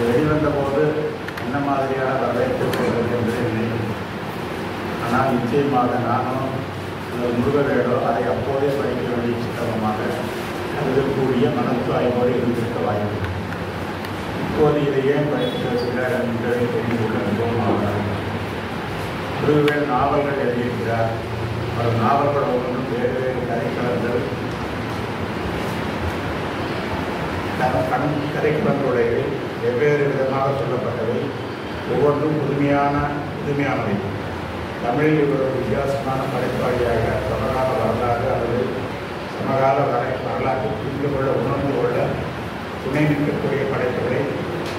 வெளிவந்த போது என்ன மாதிரியான வரவேற்பு செய்வது என்று நினைக்கிறேன். ஆனால் நிச்சயமாக நானும் முருகவேடோ அதை அப்போதே படிக்க வேண்டிய புத்தகமாக கருதக்கூடிய மனத்து ஆய்வோடு இருந்திருக்க வாய்ப்பு. இப்போது இதை ஏன் படிக்கிறார் என்பதை தெரிந்து கொள்ள மிகவும் ஆகிறார். முருகவேல் நாவல்கள் எழுதியிருக்கிறார். அவர் நாவல்கள் ஒவ்வொன்றும் வேறு வேறு கதைக்களங்கள் கதைக்களங்களுடைய வெவ்வேறு விதமாக சொல்லப்பட்டவை. ஒவ்வொன்றும் புதுமையானவை. தமிழில் ஒரு வித்தியாசமான படைப்பாளியாக சமகால வரலாறு அல்லது சமகால வரலாற்றை புரிந்து கொள்ள உணர்ந்து கொள்ள துணை நிற்கக்கூடிய படைப்புகளை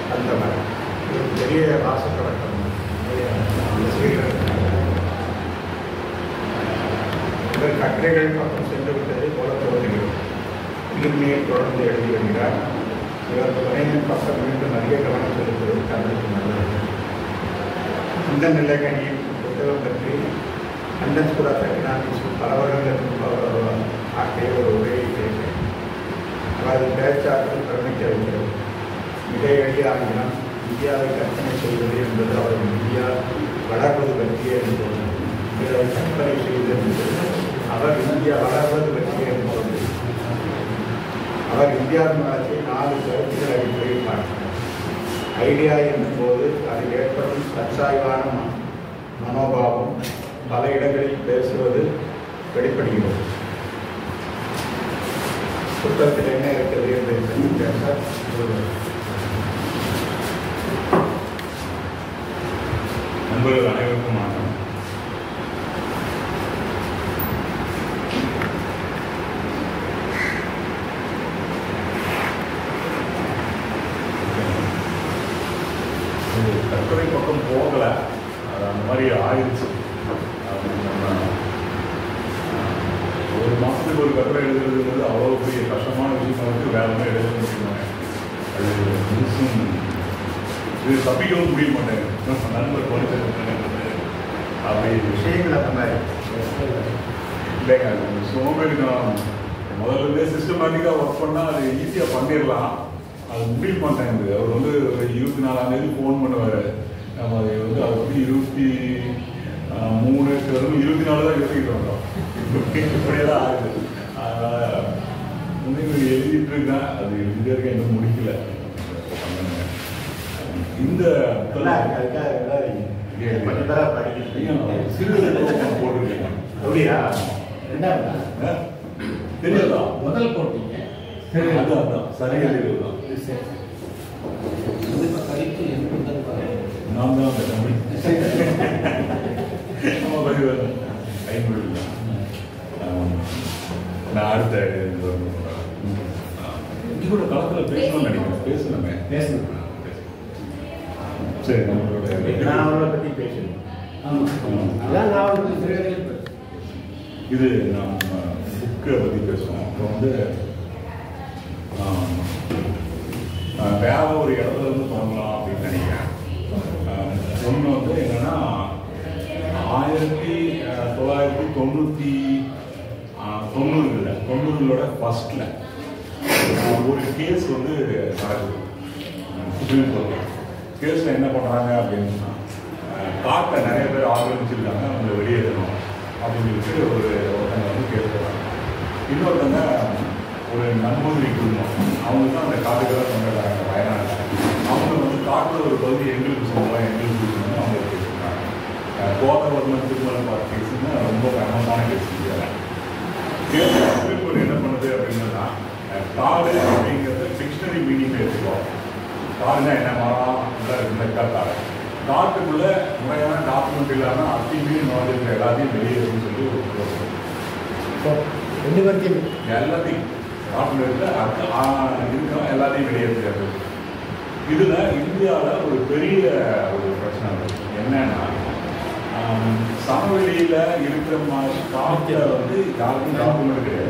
தந்தவர். ஒரு பெரிய வாசப்பழக்கம் இவர் கட்டுரைகள் பக்கம் சென்று விட்டதை போல தோன்றுகிறது. இனிமேல் தொடர்ந்து எழுதி வருகிறார். இவர் துணையின் பக்கம் மீண்டும் அதிக கவனம் செலுத்துவது தங்களுக்கு நல்லது. இந்த நிலைகளில் புத்தகம் பற்றி அண்டஸ்புரா எக்கனாமிக்ஸ் பல வருடங்களுக்கு ஆக்கிய ஒரு உரையை கேட்டேன். அவரது பேச்சாற்றல் பிரமிக்க வைக்கிறது. மிக எளிய ஆங்கிலம் இந்தியாவை கற்பனை செய்வது என்பது அவர் இந்தியா வளர்வது பற்றியே என்பது. இதை கற்பனை செய்வது அவர் இந்தியா வளர்வது பற்றியே என்பது. அவர் இந்தியாவின் வளர்ச்சியை 4 கருத்துக்கள் அடிப்படையில் பார்க்கிறார். ஐடியா என்னும்போது அதில் ஏற்படும் தற்சாய்வான மனோபாவம் பல இடங்களில் பேசுவது வெளிப்படுகிறது. புத்தகத்தில் என்ன இருக்கிறது என்று பேச நண்பர்கள் அனைவருக்கும் வணக்கம். கட்டுரை பக்கம் போகலை, அது அந்த மாதிரி ஆயிடுச்சு. ஒரு மாதத்துக்கு ஒரு கட்டுரை எழுதுறதுங்கிறது அவ்வளோ பெரிய கஷ்டமான விஷயம். வந்து வேற மாதிரி எழுத முடியுமாங்க, அது முழுசும் இது தப்பிக்கவும் முடிய மாட்டேன். நண்பர் படித்த அப்படி விஷயங்கள் அந்த மாதிரி இல்லைங்க. அது சோம்பேறி நான் முதல்ல சிஸ்டமேட்டிக்காக ஒர்க் பண்ணால் அது ஈஸியாக பண்ணிடலாம். அது முடிய மாட்டேங்குது. அவர் வந்து ஒரு 24ஆம் தேதி ஃபோன் பண்ணுவார். நம்ம அதை வந்து அதை வந்து 23 24 தான் யோசிக்கிட்டு வந்தோம். இப்படியே தான் ஆகுது. அதனால் முன்னே எழுதிட்டு இருக்கேன். அது இங்கே இருக்க இன்னும் முடிக்கல. இந்த சிறு போட்டிருக்கேன். அப்படியா? தெரியாதா? முதல் போட்டீங்க. அதான் சரியாக தான். நான் தான் அந்த தமிழ் நான் அடுத்த இது கூட களத்தில் பேசணும்னு நினைக்கிறேன். பேசணுமே சரி. நம்மளோட நாவலை பற்றி பேசணும். இது நம்ம புக்கை பற்றி பேசுவோம். இப்போ வந்து வேற ஒரு இடத்துல இருந்து தொடங்கலாம் அப்படின்னு நினைக்கிறேன். ஒன்று வந்து என்னன்னா 1990களோட ஃபர்ஸ்ட்ல ஒரு கேஸ் வந்து நடக்குது சுப்ரீம் கோர்ட்ல. கேஸில் என்ன பண்ணுறாங்க அப்படின்னா, காட்டை நிறைய பேர் ஆக்கிரமிச்சிருக்காங்க, அவங்களை வெளியேறணும் அப்படின்னு சொல்லிட்டு ஒருத்தங்க வந்து கேஸ் போடுறாங்க. இன்னொருத்தங்க ஒரு நன்மந்திரி குடும்பம், அவங்க தான் அந்த காட்டுக்கெல்லாம் கொண்டாடுறாங்க வயநாட்டில். அவங்க வந்து காட்டில் ஒரு பகுதி எங்களுக்கு சொல்லுவாங்க, எங்களுக்கு கொடுக்கணும்னு அவங்க பேசியிருக்காங்க. கோதவர்மன் திருமணம் பார்த்த கேஸுன்னு ரொம்ப ஃபேமஸான கேஸ். சுப்ரீம் கோர்ட் என்ன பண்ணுது அப்படின்னா, காடு அப்படிங்கிறத டிக்ஷனரி மீனிங் எடுத்துக்கோம். காடுனா என்ன, மரம் இந்த காடு. காட்டுக்குள்ள முறையான டாக்குமெண்ட் இல்லாமல் அத்தியுமே நாலேஜ் எல்லாத்தையும் வெளியேறுன்னு சொல்லி ஒரு எல்லாத்தையும் டாக்குமெண்ட்ல இருக்கிற எல்லாத்தையும் வெளியேற்றது. இதுல இந்தியாவில் ஒரு பெரிய ஒரு பிரச்சனை இருக்கு. என்னன்னா, சமவெளியில இருக்கிற மாதிரி காட்டுல வந்து யாருக்கும் டாக்குமெண்ட் கிடையாது.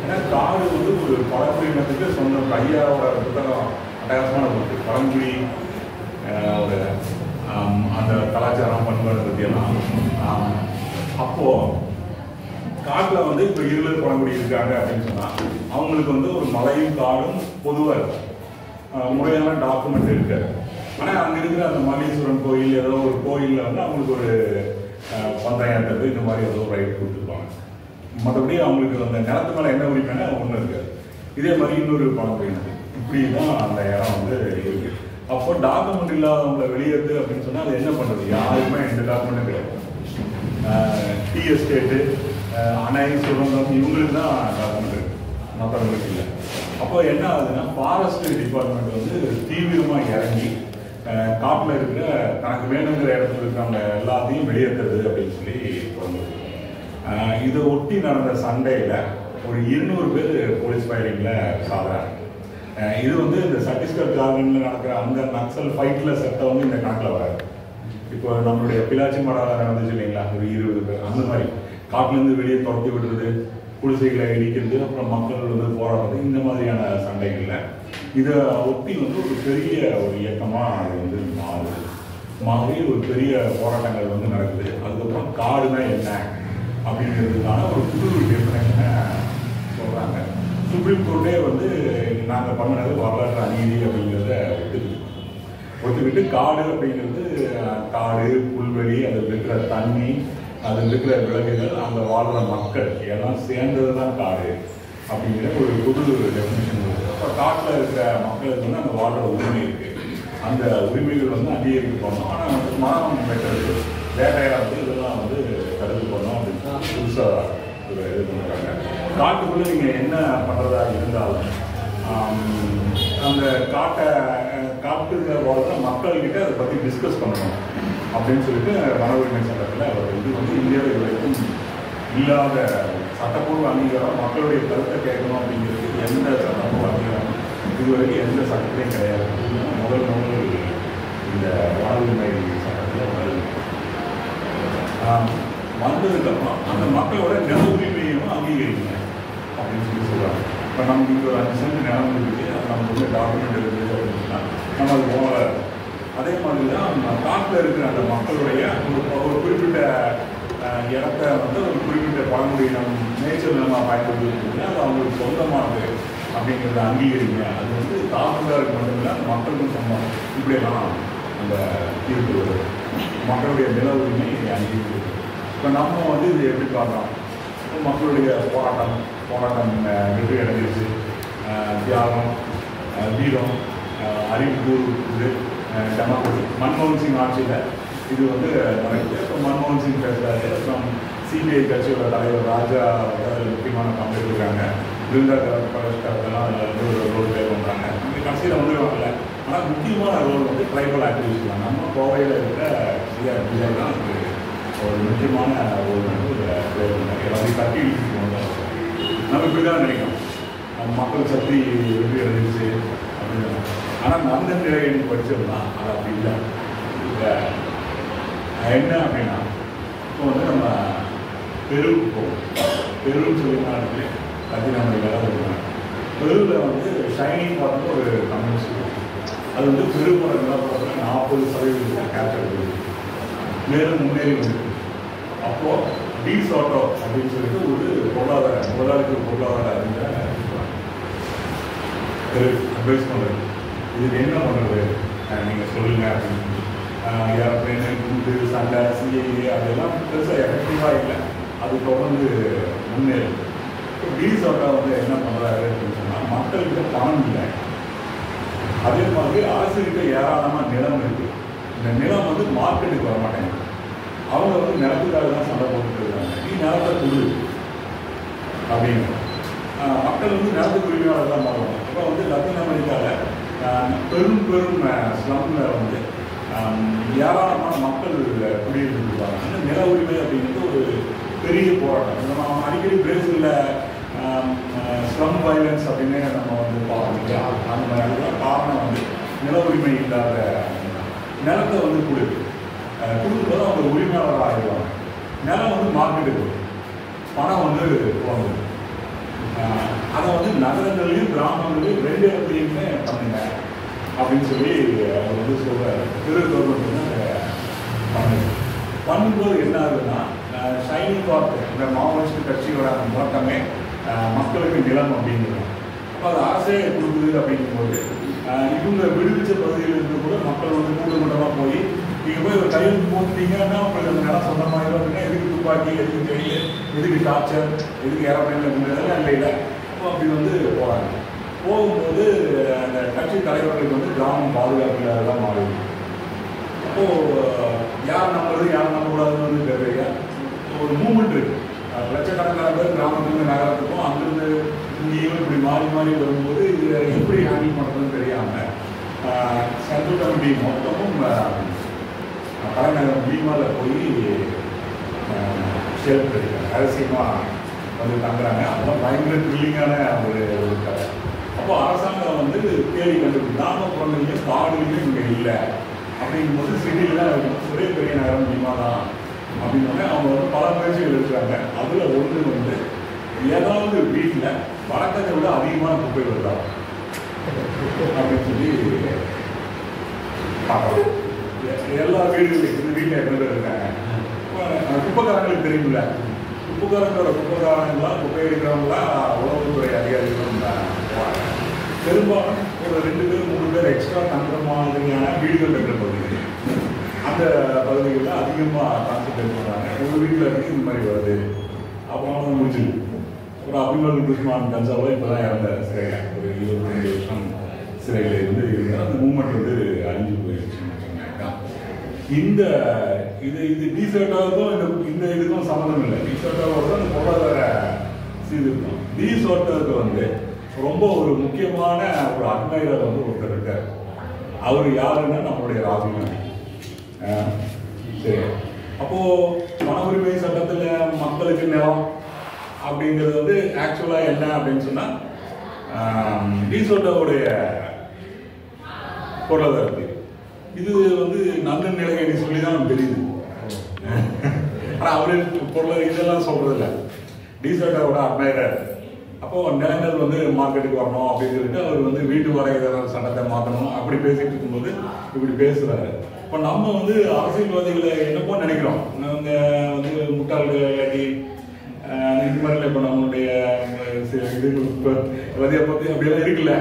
ஏன்னா காடு வந்து ஒரு பழங்குடியினத்துக்கு சொந்த ஐயாவோட புத்தகம் அட்டகாசமான புக்கு. பழங்குடி ஒரு அந்த கலாச்சாரம் பண்பாடு பற்றியெல்லாம். அப்போ காட்டில் வந்து இப்போ இருளர் பழங்குடி இருக்காங்க அப்படின்னு சொன்னால் அவங்களுக்கு வந்து ஒரு மலையும் காடும் பொதுவாக இருக்கும். முறையான டாக்குமெண்ட் இருக்காது. ஆனால் அங்கே இருக்கிற அந்த மல்லீஸ்வரன் கோயில் ஏதோ ஒரு கோயிலில் வந்து அவங்களுக்கு ஒரு பந்தயம் இந்த மாதிரி ஏதோ ரைட் கொடுத்துருப்பாங்க. மற்றபடி அவங்களுக்கு அந்த நிலத்து மேலே என்ன உரிமைன்னா ஒன்றும் இருக்காது. இதே மாதிரி இன்னொரு பணம் இருக்குது. இப்படி தான் அந்த இடம் வந்து இருக்குது. அப்போ டாக்குமெண்ட் இல்லாதவங்களை வெளியேற்று அப்படின்னு சொன்னால் அது என்ன பண்ணுறது? யாருமே எந்த டாக்குமெண்ட்டும் கிடையாது. டீ எஸ்டேட்டு, அணை, சுரங்கம் இவங்களுக்கு தான் டாக்குமெண்ட் இருக்குது, மற்றவங்களுக்கு இல்லை. அப்போ என்ன ஆகுதுன்னா ஃபாரஸ்ட் டிபார்ட்மெண்ட் வந்து தீவிரமாக இறங்கி காட்டில் இருக்கிற தனக்கு வேணுங்கிற இடத்துல இருக்கிறவங்க எல்லாத்தையும் வெளியேற்றுறது அப்படின்னு சொல்லி தோணுது. இதை ஒட்டி நடந்த சண்டையில் ஒரு 200 பேர் போலீஸ் ஃபயரிங்கில் சாகுறாங்க. இது வந்து இந்த சத்தீஸ்கர் ஜார்க்கண்டில் நடக்கிற அந்த நக்சல் ஃபைட்டில் செத்த வந்து இந்த கணக்கில் வராது. இப்போ நம்மளுடைய பிலாச்சி மடாவில் நடந்துச்சு இல்லைங்களா, ஒரு 20 பேர் அந்த மாதிரி காட்டிலேருந்து வெளியே துரத்தி விடுறது, குடிசைகளை இடிக்கிறது, அப்புறம் மக்கள் வந்து போராடுறது, இந்த மாதிரியான சண்டைகளில் இதை ஒட்டி வந்து ஒரு பெரிய ஒரு இயக்கமாக அது வந்து மாறி ஒரு பெரிய போராட்டங்கள் வந்து நடக்குது. அதுக்கப்புறம் காடுனா என்ன அப்படிங்கிறதுக்கான ஒரு புது டெஃபினேஷனை சொல்கிறாங்க. சுப்ரீம் கோர்ட்டே வந்து நாங்கள் பண்ணினது வரலாற்று அநீதி அப்படிங்கிறத ஒத்துக்கிட்டு காடு அப்படிங்கிறது காடு, புல்வெளி, அதில் இருக்கிற தண்ணி, அதில் இருக்கிற விலங்குகள், அங்கே வாழ்கிற மக்கள் எல்லாம் சேர்ந்தது தான் காடு அப்படிங்கிற ஒரு புது டெஃபினேஷன் இருக்குது. அப்போ காட்டில் இருக்கிற மக்களுக்கு வந்து அங்கே வாழ்கிற உரிமை இருக்குது. அந்த உரிமைகள் வந்து அதிகரிக்கப்படணும். ஆனால் வந்து மரம் வெட்டுறது, வேட்டையாடுறது இதெல்லாம் வந்து தடுத்து போடணும் அப்படின்னு தான் புதுசாக ஒரு இது பண்ணுறாங்க. காட்டுக்குள்ளே நீங்கள் என்ன பண்ணுறதா இருந்தாலும் அந்த காட்டுல வாழ்கிற மக்கள்கிட்ட அதை பற்றி டிஸ்கஸ் பண்ணணும் அப்படின்னு சொல்லிட்டு வன உரிமை சட்டத்தில் இது வந்து இந்தியாவில் இது வரைக்கும் இல்லாத சட்டப்பூர்வ அங்கீகாரம். மக்களுடைய கருத்தை கேட்கணும் அப்படிங்கிறது எந்த சட்டப்பூர்வ அங்கீகாரம் இதுவரைக்கும் எந்த சட்டத்திலையும் கிடையாது. முதல் இந்த வன உரிமை சட்டத்தில் வந்ததுக்கப்புறம் அந்த மக்களோட நில உரிமையும் அங்கீகரிக்கணும் அப்படின்னு சொல்லி சொல்கிறாங்க. இப்போ நமக்கு இங்கே ஒரு 5 சென்ட் நிலம் இருக்குது, அது நமக்கு வந்து டாக்குமெண்ட் இருக்குது அப்படின்னு சொன்னால் நம்ம அது போல. அதே மாதிரி தான் காட்டில் இருக்கிற அந்த மக்களுடைய ஒரு குறிப்பிட்ட இடத்த வந்து ஒரு குறிப்பிட்ட பழங்குடியினம் நேச்சர் நிலமாக பயன்படுத்தி அது அவங்களுக்கு சொந்தமானது அப்படிங்கிறத அங்கீகரிங்க. அது வந்து தாக்குதாருக்கு மட்டுமில்லை, அந்த மக்களுக்கும் சொந்தம். இப்படியெல்லாம் அந்த தீர்ப்பு வருது. மக்களுடைய நில உரிமை அங்கீகரிக்கிறது. இப்போ நம்ம வந்து இது எப்படி பார்க்கலாம்? மக்களுடைய போராட்டம் வெற்றி அடைஞ்சிருச்சு. தியாகம், வீரம், அறிவு, இது டெமோக்ரஸி. மன்மோகன் சிங் ஆட்சியில் இது வந்து நடக்குது. இப்போ மன்மோகன் சிங் பேசுகிறாரு. அப்புறம் சிபிஐ கட்சியோட தலைவர் ராஜா அதில் முக்கியமான பங்கு இருக்காங்க. பிருந்தா கலெக்டர்லாம் அதில் வந்து ஒரு ரோல் ப்ளே பண்ணுறாங்க. இந்த கட்சியில் வந்து வரல. ஆனால் முக்கியமான ரோல் வந்து ட்ரைபல் ஆக்டிவிஸ்ட் தான். நம்ம கோவையில் இருக்கிற விஜய் தான் ஒரு முக்கியமான ரோல் வந்து ப்ளே பண்ணாங்க. எல்லாத்தையும் தட்டி இழுத்துட்டு நம்ம இப்படி தான் நினைக்கிறோம், நம்ம மக்கள் சக்தி வெற்றி அடைஞ்சிச்சு அப்படின்னு. ஆனால் அந்த நிலையை படிச்சிருந்தா அது அப்படி இல்லை. என்ன அப்படின்னா இப்போ வந்து நம்ம பெருவுக்கு போவோம். பெருன்னு சொல்லி நாட்டுக்கு லத்தீன் அமெரிக்காவில் இருக்கிறாங்க. பெருவில் வந்து ஷைனிங் பார்த்து ஒரு கம்யூனிஸ்ட் அது வந்து பெருவோட நிலப்பரப்பில் 40% கேப்சர் பண்ணுது. மேலும் முன்னேறி வந்துருக்கு. அப்போது டி சோட்டோ அப்படின்னு சொல்லிட்டு ஒரு முதலாளிக்கு பொருளாதார அறிஞர் அட்வைஸ் பண்ணுறது. இதுக்கு என்ன பண்ணுறது நீங்கள் சொல்லுங்கள் அப்படின்னு. ஏரோப்ளேனு, குண்டு, சண்டை, சிஐஏ அதெல்லாம் பெருசாக எஃபெக்டிவாக இல்லை. அது தொடர்ந்து முன்னேறுது. இப்போ டி சோட்டோ வந்து என்ன பண்ணுறாரு அப்படின்னு சொன்னால், மக்கள்கிட்ட பணம் இல்லை, அதே மாதிரி அரசுகிட்ட ஏராளமாக நிலம் இருக்குது. இந்த நிலம் வந்து மார்க்கெட்டுக்கு வர மாட்டேங்குது. அவங்க வந்து நிலத்துக்காக தான் சண்டை போட்டுட்டு இருக்காங்க. நீ நிலத்தை கொடு அப்படின்னு. மக்கள் வந்து நிலத்துக்கு உரிமையாளர் தான் மாறுவாங்க. இப்போ வந்து லத்தீன் அமெரிக்காவில் பெரும் ஸ்லம்மில் வந்து ஏராளமான மக்கள் குடியிருந்துருப்பாங்க. அந்த நில உரிமை அப்படிங்கிறது ஒரு பெரிய போராட்டம். நம்ம அடிக்கடி பிரேசிலில் ஸ்லம் வயலன்ஸ் அப்படின்னு நம்ம வந்து பார்க்கணும். அந்த மாதிரிலாம் காரணம் வந்து நில உரிமை இல்லாத நிலத்தை வந்து கொடுக்கும்போது அவங்க உரிமையாளராக ஆகிடுவாங்க. நிலம் வந்து மார்க்கெட்டுக்கு பணம் வந்து போகுது. அதை வந்து நகரங்கள்லையும் கிராமங்களையும் 2 இடத்துலையுமே பண்ணுங்க அப்படின்னு சொல்லி அவர் வந்து சொல்கிறார். கவர்மெண்ட் வந்து அதை பண்ணும்போது என்ன ஆகுதுன்னா, ஷைனிங் பார்த்து இந்த மாவோயிஸ்ட் கட்சியோட நோக்கமே மக்களுக்கு நிலம் அப்படிங்கிறது. அப்போ அது அரசே கொடுக்குது அப்படிங்கும்போது இவங்க விடுவிச்ச பகுதியில் இருந்து கூட மக்கள் வந்து கூட்டமாக போய் நீங்கள் போய் ஒரு கையெழுத்து போட்டுட்டீங்கன்னா உங்களுக்கு அந்த நிலம் சொந்த மாதிரி அப்படின்னா எதுக்கு துப்பாக்கி, எதுக்கு ஜெயில், எதுக்கு டார்ச்சர், எதுக்கு ஏரோப்ளைன் அப்படின்றதெல்லாம் இல்லை. அப்போ அப்படி வந்து போகிறாங்க. போகும்போது அந்த கட்சி தலைவர்களுக்கு வந்து கிராமம் பாதுகாப்பில் தான் மாறுது. அப்போது யார் நம்புறது யார் நம்பக்கூடாதுன்னு வந்து தெரியல. ஒரு மூமெண்ட் இருக்குது. லட்சக்கணக்கான பேர் கிராமத்துலேருந்து நகரத்துக்கும் அங்கிருந்து இங்கேயும் இப்படி மாறி மாறி வரும்போது இதில் எப்படி ஹேண்டில் பண்ணுறதுன்னு தெரியாமல் சென்ட்ரல் கமிட்டி மொத்தமும் தலைநகரம் பீமாவில் போய் ஷெல்டர் எடுக்கிறாங்க. ரகசியமாக வந்து தங்குறாங்க. அதெல்லாம் பயங்கர த்ரில்லிங்கான ஒரு கதை. அப்போ அரசாங்கம் வந்து தேடி கண்டுபிடிச்சு கிராமப்புறங்களையும் காடுலையும் இங்கே இல்லை அப்படிங்கும்போது சிட்டியில் ஒரே பெரிய நகரம் பீமா தான் அப்படின்னோடனே அவங்க வந்து பல முயற்சிகள் எடுக்கிறாங்க. அதில் ஒன்று வந்து ஏதாவது வீட்டில் வழக்கத்தை விட அதிகமான குப்பை வருதா அப்படின்னு சொல்லி பார்க்கலாம். எல்லா வீடுகளையும் இந்த வீட்டில் எத்தனை பேர் இருக்காங்க, குப்பைக்காரங்களுக்கு தெரியுமில்ல, குப்பைக்காரங்களோட குப்பைக்காரங்களாம் குப்பை எடுக்கிறவங்களா உளவுத்துறை அதிகாரிகளும் போவாங்க. பெரும்பாலும் ஒரு 2 பேர் 3 பேர் எக்ஸ்ட்ரா தங்குற மாதிரியான வீடுகள் இருக்கிற பகுதி அந்த பகுதிகளில் அதிகமாக கான்சன்ட்ரேட் பண்ணுறாங்க. ஒரு வீட்டில் இருந்து இந்த மாதிரி வருது. அப்புறம் முடிச்சுது. அப்புறம் அபிமல் குஷ்மான் கன்சாவோ இப்போ தான் இறந்த சிறையில் ஒரு 25 வருஷம் சிறையில் இருந்து இருந்தால் அந்த மூமெண்ட் வந்து அழிஞ்சு போயிடுச்சுன்னு சொன்னாங்க. இந்த இது டீசர்ட்டாவுக்கும் இந்த இதுக்கும் சம்மந்தம் இல்லை. டீசர்ட்டாவோட தான் அந்த பொருளாதார சீர்திருத்தம். டீசர்ட்டாவுக்கு வந்து ரொம்ப ஒரு முக்கியமான ஒரு அட்மைரர் வந்து ஒருத்தர் இருக்கார். அவர் யாருன்னா நம்மளுடைய ராகுல் காந்தி. சரி, அப்போது மன உரிமை சட்டத்தில் மக்களுக்கு நிலம் அப்படிங்கிறது வந்து ஆக்சுவலாக என்ன அப்படின்னு சொன்னால் டீசோட்டாவுடைய பொருளாதாரத்தை இது வந்து நல்ல நிலையை சொல்லி தான் நமக்கு தெரியுது. ஆனால் அவரு பொருளாதார இதெல்லாம் சொல்கிறதில்ல. டீசோட்டாவோட அட்மைரர். அப்போது நிலங்கள் வந்து மார்க்கெட்டுக்கு வரணும் அப்படின்னு சொல்லிட்டு அவர் வந்து வீட்டு வாடகை சட்டத்தை மாற்றணும் அப்படி பேசிகிட்டு இருக்கும்போது இப்படி பேசுகிறாரு. இப்போ நம்ம வந்து அரசியல்வாதிகளை என்னப்போ நினைக்கிறோம், நாங்கள் வந்து முட்டாள்கள் இல்லாட்டி இந்த மாதிரில இப்போ நம்மளுடைய இது இப்போ எல்லாத்தையும் பற்றி அப்படியெல்லாம் இருக்குல்ல.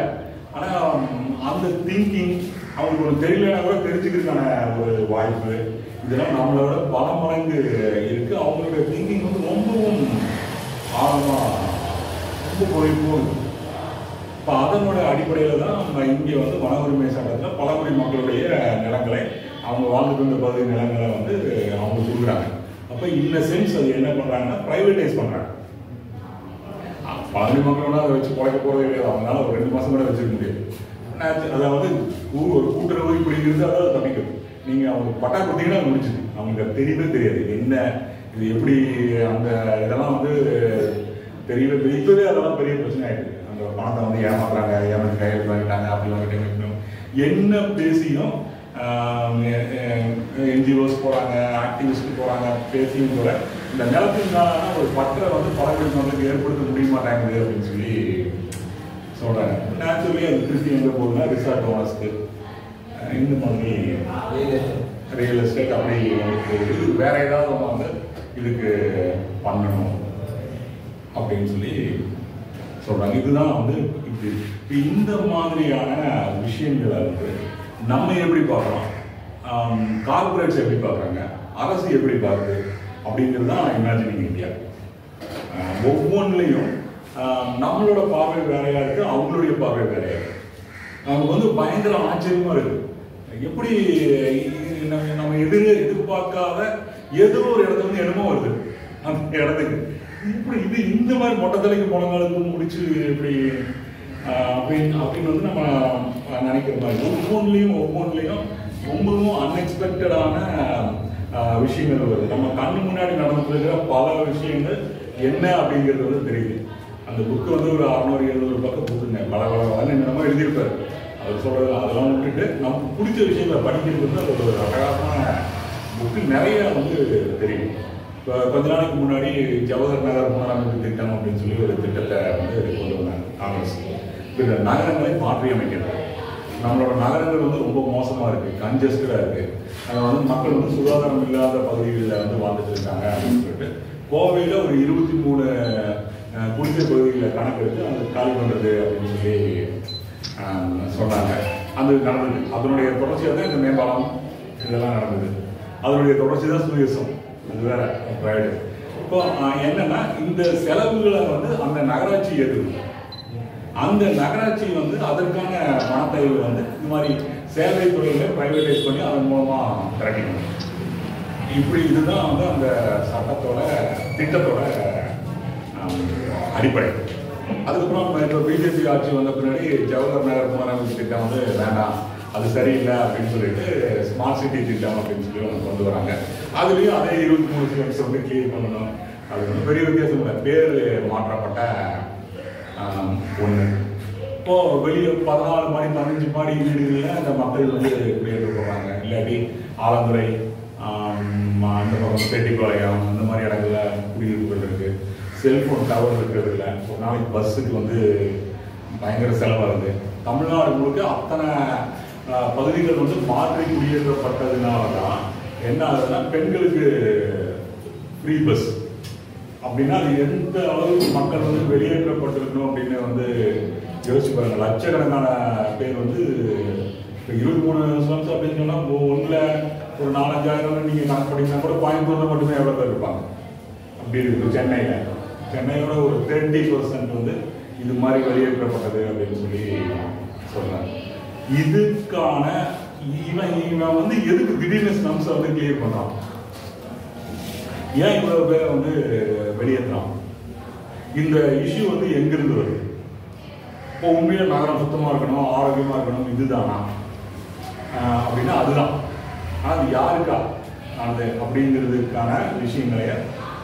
ஆனால் அந்த திங்கிங் அவங்களுக்கு ஒன்று தெரியலன்னா கூட தெரிஞ்சுக்கிறதுக்கான ஒரு வாய்ப்பு இதெல்லாம் நம்மளோட பல மடங்கு இருக்குது. அவங்களுடைய திங்கிங் வந்து ரொம்பவும் ஆழமாக ரொம்ப குறைப்போம். இப்போ அதனோட அடிப்படையில் தான் நம்ம இங்கே வந்து வன உரிமை சட்டத்தில் பழங்குடி மக்களுடைய நிலங்களை அவங்க வாழ்ந்துட்டு இருந்த பகுதி நிலங்களை வந்து அவங்க கொடுக்குறாங்க. அப்போ இந்த சென்ஸ் அது என்ன பண்ணுறாங்கன்னா ப்ரைவேட்டைஸ் பண்ணுறாங்க. பழங்குடி மக்களோட அதை வச்சு குறைக்க போகிறதே கிடையாது. அவங்களால ஒரு 2 மாதம் கூட வச்சுக்க முடியாது. அதாவது ஒரு கூட்டுறவு இப்படி இருந்தால் தான் தப்பிக்கும். நீங்கள் அவங்களுக்கு பட்டா கொடுத்தீங்கன்னா முடிச்சுது. அவங்களுக்கு தெரியவே தெரியாது என்ன இது எப்படி அந்த இதெல்லாம் வந்து தெரியவே இப்போவே அதெல்லாம் பெரிய பிரச்சனை ஆகிடுது. அந்த பணத்தை வந்து ஏமாத்துறாங்க, ஏமாற்றி கையெழுத்து வாங்கிட்டாங்க, அப்படி வாங்கிட்டாங்க. என்ன பேசியும் என்ஜிஓஸ் போகிறாங்க, ஆக்டிவிஸ்ட் போகிறாங்க, பேசியும் கூட இந்த நிலத்தினால ஒரு பற்றை வந்து பழங்குடி மக்களுக்கு ஏற்படுத்த முடிய மாட்டாங்குது அப்படின்னு சொல்லி சொல்கிறாங்க. நேச்சுரலி அது திருப்பி எங்கே போகுதுன்னா ரிசார்ட் ஓனர்ஸ்க்கு இந்த மாதிரி ரியல் எஸ்டேட் அப்படி இது வேற ஏதாவது வந்து இதுக்கு பண்ணணும் அப்படின்னு சொல்லி சொல்கிறாங்க. இதுதான் வந்து இப்படி இந்த மாதிரியான விஷயங்களை வந்து நம்ம எப்படி பார்க்குறோம், கார்பரேட்ஸ் எப்படி பார்க்குறாங்க, அரசு எப்படி பார்க்குது அப்படிங்கிறது தான் இமேஜினிங் இந்தியா. ஒவ்வொன்றிலையும் நம்மளோட பார்வை வேறையாக இருக்குது, அவங்களுடைய பார்வை வேறையாக இருக்குது. நமக்கு வந்து பயங்கர ஆச்சரியமாக இருக்குது. எப்படி நம்ம எதிர்பார்க்காத ஏதோ ஒரு இடத்துல வந்து என்னமோ வருது அந்த இடத்துக்கு. இப்படி இது இந்த மாதிரி மொட்டத்தலைக்கு முழங்காலுக்கு முடிச்சு இப்படி அப்படின்னு வந்து நம்ம நினைக்கிற மாதிரி ஒவ்வொன்றிலையும் ரொம்பவும் அன்எக்ஸ்பெக்டடான விஷயங்கள் வருது. நம்ம கண்ணு முன்னாடி நடந்துட்டு இருக்கிற பல விஷயங்கள் என்ன அப்படிங்கிறது வந்து தெரியுது. அந்த புக்கு வந்து ஒரு 600-700 பக்கம் புக்குங்க. பல என்னமோ எழுதியிருப்பாரு. அவர் சொல்றது அதெல்லாம் விட்டுட்டு நமக்கு பிடிச்ச விஷயங்களை படிக்கிறது வந்து அது ஒரு அழகான புக்கு. நிறைய வந்து தெரியும். இப்போ கொஞ்ச நாளைக்கு முன்னாடி ஜவஹர் நகர் புனரமைப்பு திட்டம் அப்படின்னு சொல்லி ஒரு திட்டத்தை வந்து கொண்டு வந்தாங்க காங்கிரஸ். இந்த நகரங்களை மாற்றி அமைக்கிறது. நம்மளோட நகரங்கள் வந்து ரொம்ப மோசமாக இருக்குது, கன்ஜஸ்டடாக இருக்குது. அதில் வந்து மக்கள் வந்து சுகாதாரம் இல்லாத பகுதிகளில் வந்து வாழ்ந்துட்டு இருக்காங்க அப்படின்னு சொல்லிட்டு கோவையில் ஒரு 23 குடிசை பகுதிகளில் கணக்கெடுத்து அது காலி பண்ணுறது அப்படின்னு சொல்லி சொன்னாங்க. அது நடந்தது. அதனுடைய தொடர்ச்சியாக தான் இந்த மேம்பாலம் இதெல்லாம் நடந்தது. அதனுடைய தொடர்ச்சி தான் சூரியசம், அது வேற ப்ரைவேட். இப்போ என்னன்னா இந்த செலவுகளை வந்து அந்த நகராட்சி ஏற்றுது. அந்த நகராட்சி வந்து அதற்கான பணத்தை வந்து இந்த மாதிரி சேவை துறையில பிரைவேடைஸ் பண்ணி அதன் மூலமா திரட்டிக்கணும். இப்படி இதுதான் வந்து அந்த சட்டத்தோட திட்டத்தோட அடிப்படை. அதுக்கப்புறம் இப்போ பிஜேபி ஆட்சி வந்த பின்னாடி ஜவஹர் நகர் புனரமைப்பு திட்டம் வந்து வேண்டாம், அது சரியில்லை அப்படின்னு சொல்லிட்டு ஸ்மார்ட் சிட்டி திட்டம் அப்படின்னு சொல்லி ஒன்று கொண்டு வராங்க. அதுலேயும் அதே 23 கிலோமீட்டர் வந்து கிளியர் பண்ணணும். அது வந்து பெரிய வித்தியாசம் இல்லை, பேர் மாற்றப்பட்ட ஒன்று. இப்போ வெளியே 14 மாடி 15 மாடி வீடுகளில் அந்த மக்கள் வந்து குடியேற்ற போகிறாங்க. இல்லாட்டி ஆலந்துறை, அந்த பக்கம் செட்டிப்பாளையம், அந்த மாதிரி இடங்கள்ல குடியிருப்புகள் இருக்கு. செல்போன் டவர் இருக்கிறது இல்லை. ஒரு நாளைக்கு பஸ்ஸுக்கு வந்து பயங்கர செலவாகுது. தமிழ்நாடு முழுக்க அத்தனை பகுதிகள் வந்து மாற்றி குடியேற்றப்பட்டதுனால தான் என்ன ஆகுதுன்னா பெண்களுக்கு ஃப்ரீ பஸ் அப்படின்னா அது எந்த அளவுக்கு மக்கள் வந்து வெளியேற்றப்பட்டிருக்கணும் அப்படின்னு வந்து யோசிச்சு பாருங்க. லட்சக்கணக்கான பேர் வந்து 23 வருஷம் அப்படின்னு சொன்னா ஒன்றில் ஒரு 4-5 நீங்கள் கணக்கு பண்ணிங்கன்னா கூட கோயம்புத்தூர்ல மட்டுமே எவ்வளோ பேர் இருப்பாங்க. அப்படி இருக்குது சென்னையோட ஒரு 30% வந்து இது மாதிரி வெளியேற்றப்பட்டது அப்படின்னு சொல்லி சொல்றாங்க. இதுக்கான இவன் வந்து எதுக்கு திடீர்னு ஸ்லம்ஸை வந்து கிளியர் பண்றான்? ஏன் இவ்வளவு பேரை வந்து வெளியேற்றான்? இந்த இஷ்யூ வந்து எங்கிருந்து வருது? இப்போ உண்மையில நகரம் சுத்தமா இருக்கணும், ஆரோக்கியமா இருக்கணும், இதுதானா அப்படின்னா அதுதான். ஆனால் அது யாருக்கா அது அப்படிங்கிறதுக்கான விஷயங்களை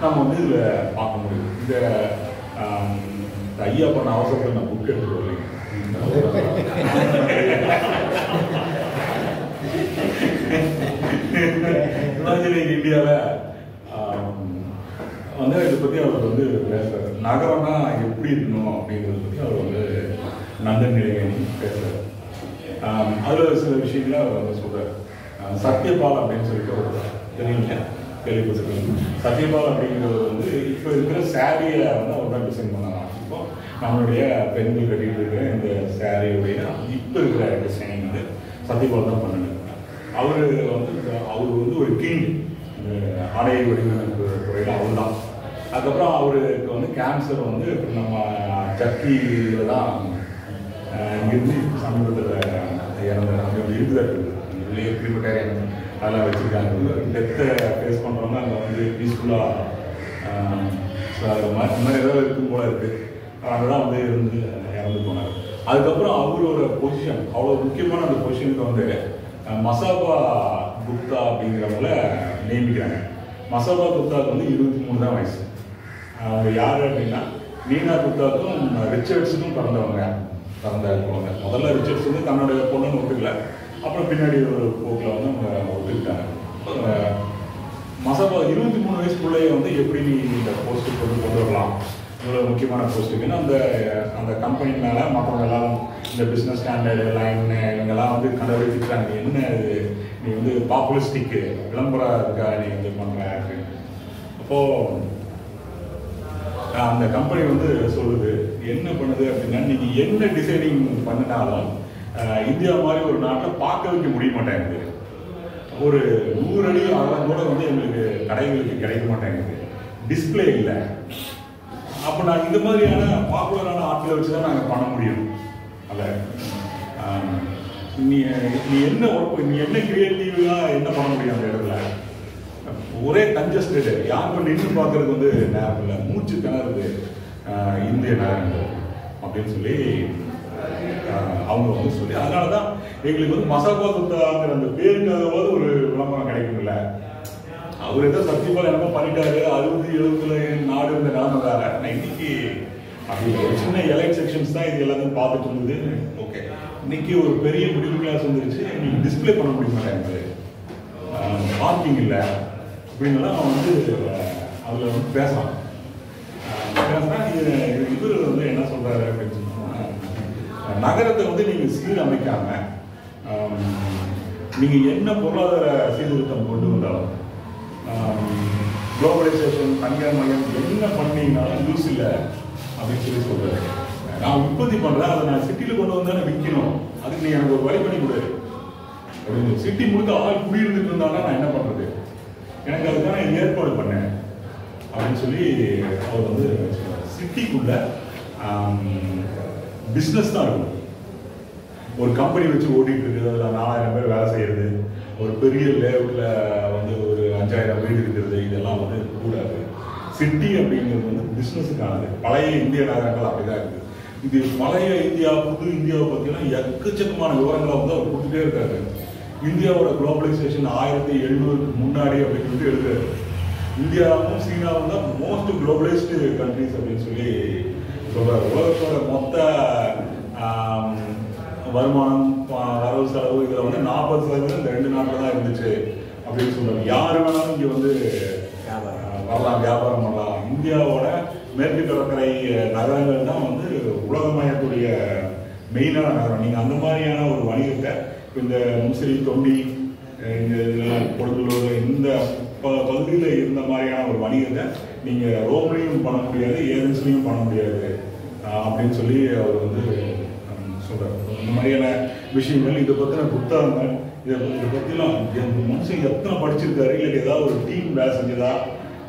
நம்ம வந்து இதில் பார்க்க முடியும். இந்த ஐயா பண்ண அவசரத்தில் நான் புக் எடுத்துட்டு வரலைங்க. இந்தியாவில் வந்து இதை பற்றி அவர் வந்து பேசுறாரு. நகரம்னா எப்படி இருக்கணும் அப்படிங்கிறத பற்றி அவர் வந்து நந்தன் நிலையணி பேசுறாரு. அதில் சில விஷயங்களை அவர் வந்து சொல்றாரு. சத்யபால் அப்படின்னு சொல்லிட்டு ஒரு தெரியுங்க, கேள்விப்பட்டிருக்கீங்க. சத்யபால் அப்படிங்கிறது வந்து இப்போ இருக்கிற சாரியை வந்து அவர் தான் டிசைன் பண்ணலாம். இப்போ நம்மளுடைய பெண்கள் கட்டிட்டு இருக்கிற இந்த சாரியுடைய இப்போ இருக்கிற டிசைனிங் வந்து சத்யபால் தான் பண்ணணும். அவர் வந்து ஒரு கிங் ஆடை வடிவமைப்பு துறையில் அவர் தான். அதுக்கப்புறம் அவருக்கு வந்து கேன்சர் வந்து நம்ம சர்க்கியில் தான் இங்கிருந்து சமீபத்தில் இறந்தார். அங்கே இருக்குதான் இருக்குது கிரிமிட்டேரியன் அதெல்லாம் வச்சுருக்காங்க. டெத்தை ஃபேஸ் பண்ணுறவங்க அங்கே வந்து பீஸ்ஃபுல்லாக அது மாதிரி ஏதாவது இருக்கும் போல இருக்குது. அங்கே தான் வந்து இறந்து போனார். அதுக்கப்புறம் அவரோட பொசிஷன் அவ்வளோ முக்கியமான அந்த பொசிஷனுக்கு வந்து மசாபா குப்தா அப்படிங்கிறவங்கள நியமிக்கிறாங்க. மசாபா குப்தாவுக்கு வந்து 23 தான் வயசு. அவங்க யார் அப்படின்னா நீனா குப்தாவுக்கும் ரிச்சர்ட்ஸுக்கும் பிறந்தவங்க. முதல்ல ரிச்சர்ட்ஸ் வந்து தன்னுடைய பொண்ணுன்னு ஒத்துக்கல, அப்புறம் பின்னாடி ஒரு போக்கில் வந்து அவங்க ஒத்துக்கிட்டாங்க. மசாபா 23 வயசுக்குள்ளேயே வந்து எப்படி நீ இந்த போஸ்ட்டுக்கு கொண்டு வரலாம், இவ்வளோ முக்கியமான போஸ்ட்டுக்குன்னு அந்த கம்பெனி மேலே மற்றவங்க எல்லாரும் இந்த பிஸ்னஸ் ஸ்டாண்டர்டு லைன் இவங்கெல்லாம் வந்து கண்டுபிடிச்சிக்கிறாங்க. என்ன இது நீ வந்து பாப்புலிஸ்டிக்கு விளம்பரத்துக்காக நீ வந்து பண்ணுற அப்படின்னு. அப்போது அந்த கம்பெனி வந்து சொல்லுது என்ன பண்ணுது அப்படின்னா, நீங்கள் என்ன டிசைனிங் பண்ணினாலும் இந்தியா மாதிரி ஒரு நாட்டை பார்க்க வைக்க முடிய மாட்டேங்குது. ஒரு 100 அடி அகலம் கூட வந்து எங்களுக்கு கடைகளுக்கு கிடைக்க மாட்டேங்குது, டிஸ்பிளே இல்லை. அப்போ நான் இந்த மாதிரியான பாப்புலரான ஆட்களை வச்சு தான் நாங்கள் பண்ண முடியும். அதை நீ என்ன ஒர்க், நீ என்ன கிரியேட்டிவாக என்ன பண்ண முடியும் அந்த இடத்துல? ஒரே கன்ஜஸ்டடு, யாருக்கும் நின்று பார்க்கறது வந்து நேரம் இல்லை, மூச்சு திணறுது இந்திய நேரங்கள் அப்படின்னு சொல்லி அவங்க வந்து சொல்லி, அதனால தான் எங்களுக்கு வந்து மசாபா குப்தாங்கிற அந்த பேருக்காவது ஒரு விளம்பரம் கிடைக்கும்ல. அவர் ஏதோ சத்தியபால் என்னமோ பண்ணிட்டாரு, 60-70 நாடு இருந்த நிலைமை வேற. இன்னைக்கு அப்படி ஒரு சின்ன எலைட் செக்ஷன்ஸ் தான் இது எல்லாத்தையும் பார்த்துட்டு இருந்தது. ஓகே, இன்னைக்கு ஒரு பெரிய மிடில் கிளாஸ் வந்துருச்சு. இன்னைக்கு டிஸ்பிளே பண்ண முடிய மாட்டாங்க, பார்க்கிங் இல்லை அப்படின்லாம் வந்து அதில் வந்து பேசலாம். இவர் வந்து என்ன சொல்றாரு அப்படின்னு சொன்னா, நகரத்தை வந்து நீங்க சீரமைக்காம நீங்க என்ன பொருளாதார சீர்திருத்தம் கொண்டு வந்தாலும், குளோபலைசேஷன், தனியார் மையம் என்ன பண்ணீங்கன்னாலும் யூஸ் இல்லை அப்படின்னு சொல்லி சொல்றாரு. நான் உற்பத்தி பண்றேன், அதை நான் சிட்டியில கொண்டு வந்தானே விற்கணும் அதுக்கு நீ எனக்கு ஒரு வழி பண்ணி கொடு அப்படின்னு. சிட்டி முழுக்க ஆள் குடியிருந்துட்டு இருந்தாங்கன்னா நான் என்ன பண்ணுறது, எனக்கு அதுக்கான ஏற்பாடு பண்ணேன் அப்படின்னு சொல்லி அவர் வந்து சிட்டிக்குள்ள பிஸ்னஸ் தான் இருக்கும். ஒரு கம்பெனி வச்சு ஓட்டிகிட்டு இருக்குது, அதில் 4000 பேர் வேலை செய்கிறது, ஒரு பெரிய லேஅவுட்டில் வந்து ஒரு 5000 வீடு இருக்கிறது, இதெல்லாம் வந்து கூடாது. சிட்டி அப்படிங்கிறது வந்து பிஸ்னஸுக்கானது. பழைய இந்திய நகரங்கள் அப்படிதான் இருக்குது. இது பழைய இந்தியா புது இந்தியாவை பற்றிலாம் எக்கச்சக்கமான விவரங்களை வந்து அவர் கொடுத்துட்டே இருக்காரு. இந்தியாவோட குளோபலைசேஷன் 1700 முன்னாடி அப்படின்னு சொல்லிட்டு எழுதுறாரு. இந்தியாவும் சீனாவும் தான் மோஸ்ட் குளோபலைஸ்டு கண்ட்ரிஸ் அப்படின்னு சொல்லி சொல்றாரு. உலகத்தோட மொத்த வருமானம் வரவு செலவு இதில் வந்து 40% இந்த 2 நாட்டில் தான் இருந்துச்சு அப்படின்னு சொல்றாரு. யாரு வேணாலும் இங்கே வந்து வரலாம், வியாபாரம் பண்ணலாம். இந்தியாவோட மேற்கு கடற்கரை நகரங்கள் தான் வந்து உலகமயக்கூடிய மெயினான நகரம். நீங்கள் அந்த மாதிரியான ஒரு வணிகத்தை இந்த முசிறி, தொண்டி, இந்த கொடுங்கலூர் இந்த பகுதியில் இருந்த மாதிரியான ஒரு வணிகத்தை நீங்கள் ரோம்லையும் பண்ண முடியாது, ஏதென்ஸ்லையும் பண்ண முடியாது அப்படின்னு சொல்லி அவர் வந்து சொல்கிறார். இந்த மாதிரியான விஷயங்கள், இதை பற்றின புத்தகங்கள், இதை பற்றிலாம் மனுஷன் எத்தனை படிச்சிருக்காரு, இல்லை ஏதாவது ஒரு டீம் வேலை செஞ்சதா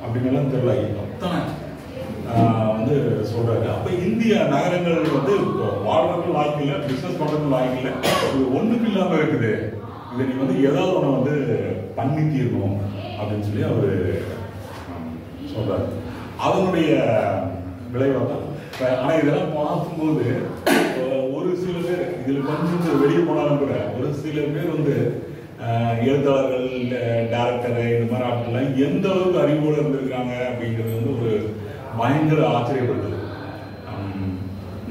அப்படின்னு தெரியல, அத்தனை வந்து சொல்கிறாரு. அப்போ இந்திய நகரங்கள் வந்து வாழ்றதுக்கும் லாய்க்கு இல்லை, பிஸ்னஸ் பண்ணுறதுக்கும் லாய்க்கு இல்லை, இது ஒன்றுக்கு இல்லாமல் இருக்குது. இதை நீ வந்து ஏதாவது ஒன்று வந்து பண்ணி தீரணும் அப்படின்னு சொல்லி அவர் சொல்கிறார். அதனுடைய விளைவாக தான். ஆனால் இதெல்லாம் பார்க்கும்போது ஒரு சில பேர் இதில் கொஞ்சம் வெளியே போனாலும் கூட ஒரு சில பேர் வந்து எழுத்தாளர்கள், டேரக்டரு, இந்த மாதிரி ஆட்கள்லாம் எந்த அளவுக்கு அறிவோடு இருந்திருக்காங்க அப்படிங்கிறது வந்து ஒரு பயங்கர ஆச்சரியப்படுது.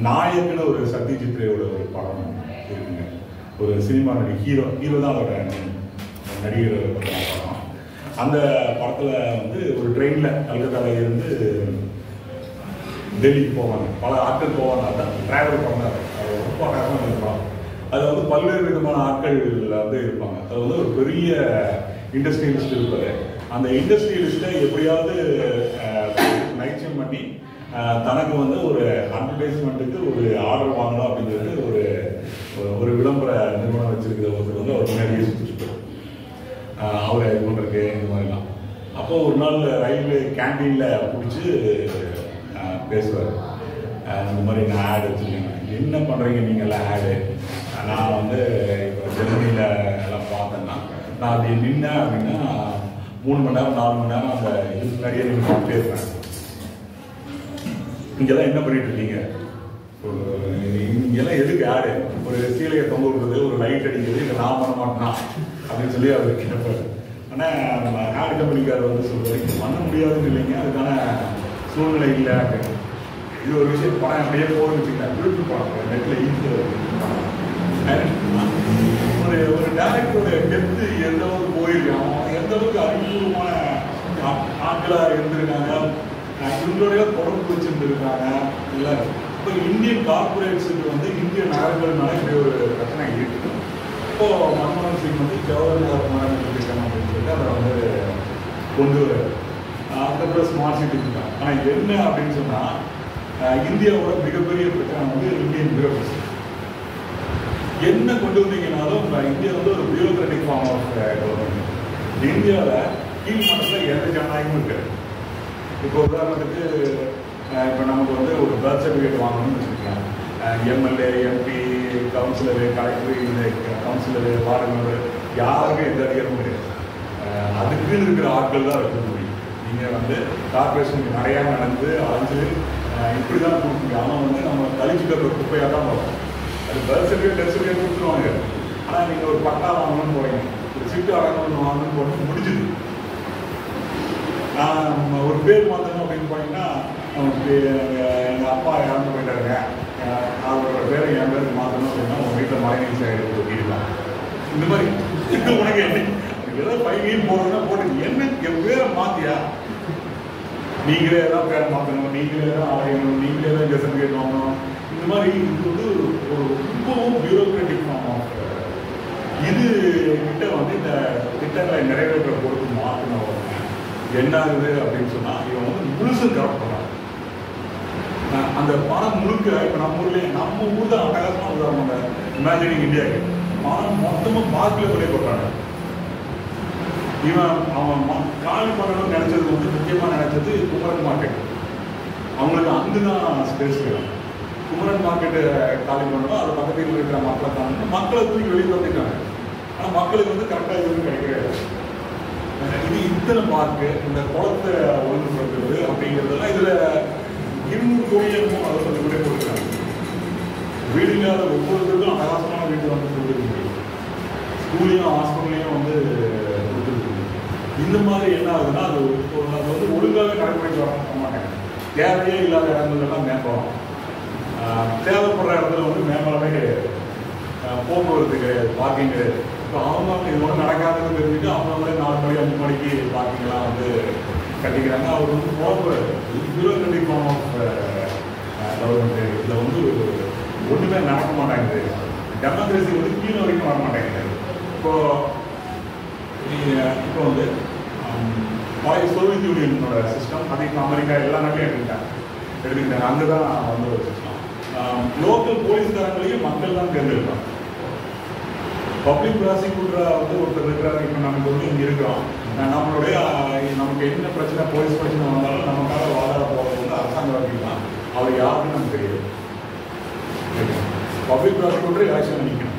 நாயக்குன்னு ஒரு சத்யஜித் ரேயோட ஒரு படம் இருக்குங்க. ஒரு சினிமா நடிகை, ஹீரோ தான் அதோட நடிகர் படம். அந்த படத்தில் வந்து ஒரு ட்ரெயினில் கல்கத்தாவில் இருந்து டெல்லிக்கு போவாங்க. பல ஆட்கள் போவாங்க. அதுதான் டிராவல் பண்ணார். ரொம்ப அழகாக இருப்பாங்க. அதில் வந்து பல்வேறு விதமான ஆட்கள் வந்து இருப்பாங்க. அது வந்து ஒரு பெரிய இண்டஸ்ட்ரியலிஸ்ட் இருப்பார். அந்த இண்டஸ்ட்ரியலிஸ்ட்டை எப்படியாவது நைச்சம் பண்ணி தனக்கு வந்து ஒரு அட்வர்டைஸ்மெண்ட்டுக்கு ஒரு ஆர்டர் வாங்கணும் அப்படிங்கிறது ஒரு விளம்பர நிறுவனம் வச்சிருக்கிற ஒருத்தர் வந்து அவர் முன்னாடியே சுற்றிட்டு அவரை இது பண்ணுறதுக்கு இந்த மாதிரிலாம். அப்போ ஒரு நாள் ரயில்வே கேன்டீனில் பிடிச்சி பேசுவார். இந்த மாதிரி நான் ஆடு வச்சுருக்கேன், என்ன பண்ணுறீங்க நீங்கள்லாம் ஆடு, நான் வந்து இப்போ ஜெர்மனியில் எல்லாம் பார்த்தேன்னா நான் அப்படி நின்னேன் அப்படின்னா 3 மணி நேரம் 4 மணி நேரம் அந்த இதுக்கு முன்னாடியே நீங்கள் பார்த்துட்டே இருப்பேன். இங்கெல்லாம் என்ன பண்ணிட்டு இருக்கீங்க, இங்கெல்லாம் எதுக்கு ஆடு, ஒரு சீலையை தொங்க விடுறது, ஒரு லைட் அடிக்கிறது, இதை நான் பண்ண மாட்டேனா அப்படின்னு சொல்லி அவர் கேட்பார். ஆனால் ஆடு கம்பெனிக்காரர் வந்து சொல்கிறார், பண்ண முடியாதுன்னு இல்லைங்க, அதுக்கான சூழ்நிலை இல்லை அப்படின்னு. இது ஒரு விஷயம் படம் அப்படியே போகுதுன்னு வச்சுக்கலாம், விழுப்பு படம் நெட்டில் ஈஸியாக ஒரு டேரக்டரோட டெப்த்து எந்த அளவுக்கு போயிருக்கான், எந்த அளவுக்கு அறிவுபூர்வமான ஆட்களாக இருந்திருக்காங்க, இவங்களோட தொடர்பு வச்சுருந்துருக்காங்க இல்லை. இப்போ இந்தியன் கார்பரேட்ஸுக்கு வந்து இந்திய நகரங்கள்னால இப்படி ஒரு பிரச்சனை இருக்குது. இப்போது மன்மோகன் சிங் வந்து ஜவஹர்லால் நேரு திட்டம் அப்படின்னு சொல்லிட்டு அதை வந்து கொண்டு வர அதுக்கப்புறம் ஸ்மார்ட் சிட்டி திட்டம். ஆனால் என்ன அப்படின்னு சொன்னால் இந்தியாவோட மிகப்பெரிய பிரச்சனை வந்து இந்தியன் பியூரோக்ரசி. என்ன கொண்டு வந்தீங்கன்னாலும் இந்தியா வந்து ஒரு பியூரோக்ராட்டிக் ஃபார்ம் ஆஃப் கவர்மெண்ட். இந்தியாவில் கீழ்மட்டத்தில் எந்த ஜனநாயகமும் இருக்காது. இப்போ உதாரணத்துக்கு இப்போ நமக்கு வந்து ஒரு பர்த் சர்டிஃபிகேட் வாங்கணும்னு வச்சுக்கலாம். எம்எல்ஏ, எம்பி, கவுன்சிலரு, கலெக்டர், இந்த கவுன்சிலரு, வார்டு மெம்பர் யாருக்கும் எந்த அதிகாரமும் கிடையாது. அதுக்குன்னு இருக்கிற ஆட்கள் தான் இருக்க முடியும். நீங்கள் வந்து கார்பரேஷனுக்கு நிறையா நடந்து அலைஞ்சு இப்படி தான் கொடுப்பீங்க. ஆனால் வந்து நம்ம கழிச்சுட்டு குப்பையாக தான் பார்ப்போம். அது பர்த் சர்டிஃபிகேட், டெத் சர்டிஃபிகேட் கொடுத்துருவாங்க. ஆனால் நீங்கள் ஒரு பட்டா வாங்கணும்னு போகிறீங்க, ஒரு சீட்டு அடங்கணும்னு வாங்கணும்னு போட்டு முடிஞ்சுது. ஒரு பேர் மாற்றணும் அப்படின்னு போனீங்கன்னா எங்கள் அப்பா இறந்து போயிட்டாருங்க, அவரோட பேரை என் பேருக்கு மாற்றணும் அப்படின்னா உங்கள் வீட்டில் மழைநீர் சேகரிப்பு ஒட்டிடலாம். இந்த மாதிரி உனக்கு என்ன ஏதோ பையனையும் போடுறதுன்னா போட்டு என்ன என் பேரை மாற்றியா, நீங்களே தான் பேரை மாற்றணும், நீங்களே தான் அலையணும், நீங்களே தான் இங்கே சர்டிஃபிகேட் வாங்கணும். இந்த மாதிரி இது வந்து ஒரு ரொம்பவும் பியூரோக்ராட்டிக் ஃபார்ம் ஆஃப் இது கிட்ட வந்து இந்த திட்டங்களை நிறைவேற்ற பொறுத்து மாற்றணும். என்ன ஆகுது அப்படின்னு சொன்னால் இவன் வந்து முழுசும் கரெக்ட் பண்ணாங்க. அந்த பணம் முழுக்க இப்போ நம்ம ஊர்லேயே நம்ம ஊர் தான் அட்டகாசமாக உதாரணம். Imagining India gate. மொத்தமாக பார்க்கில் கொண்டே போடுறாங்க. அவன் காலி பண்ணணும்னு நினைச்சது வந்து முக்கியமாக நினைச்சது குமரன் மார்க்கெட். அவங்களுக்கு அங்குதான் ஸ்பேஸ் வேணும். குமரன் மார்க்கெட்டு காலி பண்ணணும், அது பக்கத்தில் இருக்கிற மக்களை காணணும். மக்களை தூக்கி வெளியே வந்துட்டாங்க. ஆனால் மக்களுக்கு வந்து கரெக்டாக எதுவும் கிடைக்கவே. இது இத்தனை பார்க்கு, இந்த குளத்தை ஒழுங்குபடுத்துறது அப்படிங்கிறதெல்லாம் இதில் 200 கோடி இருக்கும். அதை சொல்லி கூட கொடுக்குறாங்க. வீடு இல்லாத ஒவ்வொருத்தருக்கும் அட்டகாசமான வீடு வந்து கொடுத்துருக்கு. ஸ்கூல்லையும் ஹாஸ்பிட்டல்லையும் வந்து கொடுத்துருக்கு. இந்த மாதிரி என்ன ஆகுதுன்னா அது வந்து ஒழுங்காக நடைமுறைக்கு வர மாட்டாங்க. தேவையே இல்லாத இடங்கள்லாம் மேம்படும். தேவைப்படுற இடத்துல வந்து மேம்பாடமே கிடையாது. போக்குவரத்து கிடையாது, பார்க்கிங் கிடையாது. இப்போ அவங்க இது ஒன்றும் நடக்காதுன்னு தெரிஞ்சுட்டு அவங்களே 4 மணி 5 மணிக்கு பார்க்கிங்லாம் வந்து கட்டிக்கிறாங்க. அவர் வந்து போகக்கூடாது. Bureaucratic form of government. இதில் வந்து ஒன்றுமே நடக்க மாட்டேங்குது. டெமோக்ரஸி வந்து கீழே வரைக்கும் வர மாட்டேங்குது. இப்போ வந்து சோவியத் யூனியனோட சிஸ்டம், அதே அமெரிக்கா எல்லா நாட்டையும் எடுத்துக்கிட்டாங்க. அங்கே தான் வந்து ஒரு சிஸ்டம். லோக்கல் போலீஸ்காரங்களையும் மக்கள் தான் தேர்ந்தெடுப்பாங்க. பப்ளிக் ப்ராசிக்யூட்டராக வந்து ஒருத்தர் இருக்கிறாரு. இப்போ நமக்கு வந்து இங்கே இருக்கிறோம். நம்மளுடைய நமக்கு என்ன பிரச்சனை, போலீஸ் பிரச்சனை வந்தாலும் நமக்காக வாதாட போகிறது வந்து அரசாங்க வரைக்கும் தான். அவர் யாருன்னு நமக்கு தெரியாது. பப்ளிக் ப்ராசிக்யூட்டர் எலெக்ஷன் நிற்கணும்,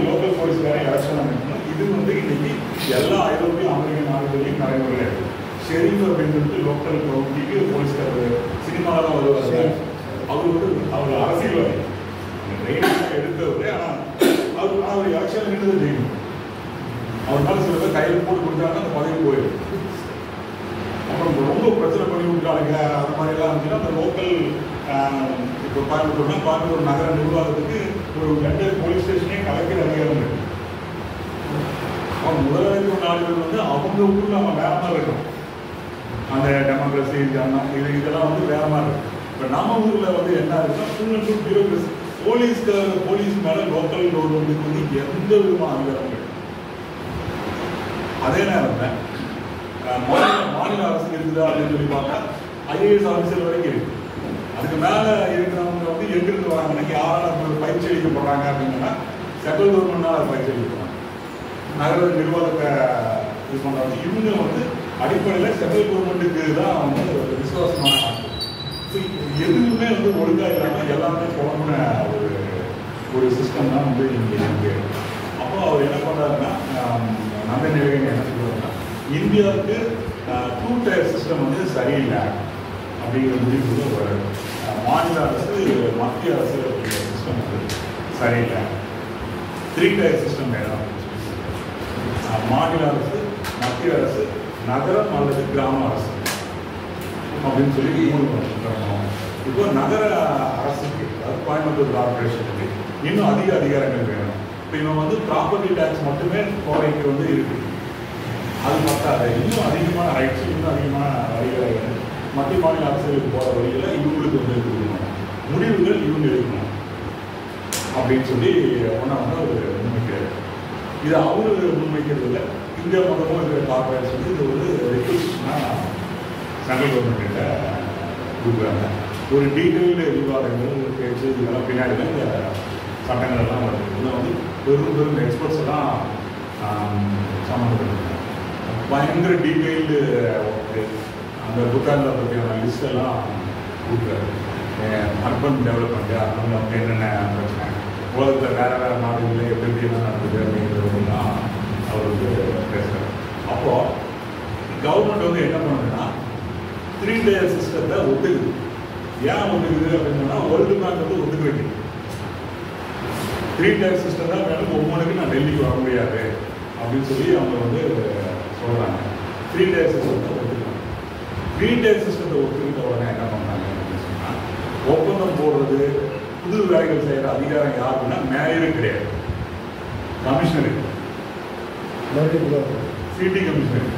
லோக்கல் போலீஸ்காரன் எலெக்ஷன் நிற்கணும். இது வந்து இன்னைக்கு எல்லா ஐரோப்பிய அமெரிக்க நாடுகளையும் நடைமுறையில் இருக்குது. ஷெரீஃப் அப்படின்னு சொல்லிட்டு லோக்கல் கவுண்டிக்கு போலீஸ்காரர் சினிமாவில் தான் வருவார். அவர் வந்து அவர் அரசியல்வாதி ட்ரெயினிங் எடுத்தவர். ஆனால் அவர் எலெக்ஷன் நின்றது ஜெயிக்கணும். அவர் மேலே சில பேர் கையில் போட்டு கொடுத்தாங்கன்னா அந்த பதவி போயிடும். அப்புறம் ரொம்ப பிரச்சனை பண்ணி விட்டாளுங்க அந்த மாதிரிலாம் இருந்துச்சுன்னா அந்த லோக்கல் இப்போ கோயம்புத்தூர் நகர நிர்வாகத்துக்கு ஒரு 2 போலீஸ் ஸ்டேஷனே கலக்கிற அதிகாரம் இருக்கு. அவங்க முதலாளித்துவ நாடுகள் வந்து அவங்க ஊரில் நம்ம வேற மாதிரி இருக்கும். அந்த டெமோக்ரஸி இதெல்லாம் வந்து வேற மாதிரி இருக்கும். இப்போ நம்ம ஊரில் வந்து என்ன இருக்குன்னா full and full bureaucracy. Police மேலே லோக்கல் கவர்மெண்ட்டுக்கு வந்து எந்த விதமான அதிகாரம் கிடையாது. அதே நேரத்தில் மாநில அரசு இருக்குதா அப்படின்னு சொல்லி பார்த்தா ஐஏஎஸ் ஆஃபீஸர் வரைக்கும் இருக்கு. அதுக்கு மேலே இருக்கிறவங்க வந்து எங்கிருந்து வராங்கன்னா யாரால் பயிற்சி அளிக்கப்படுறாங்க அப்படின்னா சென்ட்ரல் கவர்மெண்ட்னால பயிற்சி அளிக்கப்படுறாங்க. நகர நிர்வாகத்தை இது பண்ணுறாங்க. இவங்க வந்து அடிப்படையில் சென்ட்ரல் கவர்மெண்ட்டுக்கு தான் வந்து விசுவாசமான எதுவுமே வந்து ஒழுங்காக இல்லாமல் எல்லாமே குழம்புன ஒரு சிஸ்டம் தான் வந்து இங்கே இருக்கு. அப்போ அவர் என்ன பண்ணுறாருன்னா நந்த நிலையம் என்ன சொல்லுவாருன்னா இந்தியாவுக்கு 2 டயர் சிஸ்டம் வந்து சரியில்லை அப்படிங்கிற முடிவுக்கு ஒரு மாநில அரசு மத்திய அரசு அப்படிங்கிற சிஸ்டம் வந்து சரியில்லை. 3 டயர் சிஸ்டம் வேணும். மாநில அரசு, மத்திய அரசு, நகரம் அல்லது கிராம அரசு அப்படின்னு சொல்லி 3 பண்ணணும். இப்போ நகர அரசுக்கு, அதாவது கோயம்புத்தூர் கார்பரேஷனுக்கு இன்னும் அதிக அதிகாரங்கள் வேணும். இப்போ இவன் வந்து ப்ராப்பர்ட்டி டேக்ஸ் மட்டுமே கோவைக்கு வந்து இருக்கு. அது பத்தாது. இன்னும் அதிகமான ரைட்ஸ், இன்னும் அதிகமான வரிகளை மத்திய மாநில அரசுகளுக்கு போகிற வழியில் இவங்களுக்கு வந்து கொடுக்கணும். முடிவுகள் இவங்க எடுக்கணும் அப்படின்னு சொல்லி ஒன்றா வந்து அவர் முன்வைக்கிறார். இது அவரு முன்வைக்கிறது இல்லை. இங்கே மொத்தமாக இருக்கிற கார்பரேட்ஸ் வந்து இது ஒரு ரெக்வஸ்ட்னா சென்ட்ரல் கவர்மெண்ட்டில் கொடுக்குறாங்க. ஒரு டீட்டெயில்டு விவாதங்கள் பேச்சு இதெல்லாம் பின்னாடி தான் இந்த சட்டங்கள் எல்லாம் வருது. இதில் வந்து பெரும் எக்ஸ்பர்ட்ஸ் எல்லாம் சம்மந்தப்பட்டிருக்காங்க. பயங்கர டீட்டெயில்டு அந்த புத்தகங்களை பற்றியான லிஸ்ட் எல்லாம் கொடுக்குறாரு. அர்பன் டெவலப்மெண்ட்டு அவங்க வந்து என்னென்ன பிரச்சனை, உலகத்தில் வேறு நாடுகளில் எப்படி என்ன நடக்குது அப்படிங்கிறதுலாம் அவர் வந்து பேசுகிறார். அப்போது கவர்மெண்ட் வந்து என்ன பண்ணுதுன்னா 3 டயர் சிஸ்டத்தை ஒத்துக்குது. ஏன் ஒத்துக்குது அப்படின்னா வேர்ல்டு பேங்க் வந்து ஒத்துக்க வைக்குது. 3 டயர் சிஸ்டம் தான் வேணும், ஒவ்வொன்றுக்கு நான் டெல்லிக்கு வர முடியாது அப்படின்னு சொல்லி அவங்க வந்து சொல்கிறாங்க. 3 டயர் சிஸ்டத்தை ஒத்துக்கிறாங்க. 3 டயர் சிஸ்டத்தை ஒத்துக்கிட்ட உடனே என்ன பண்ணுறாங்க அப்படின்னு சொன்னால் ஒப்பந்தம் போடுறது, புது வேலைகள் செய்கிற அதிகாரம் யாருன்னா மேயரும் கிடையாது, கமிஷனருக்கு, சிட்டி கமிஷனர்.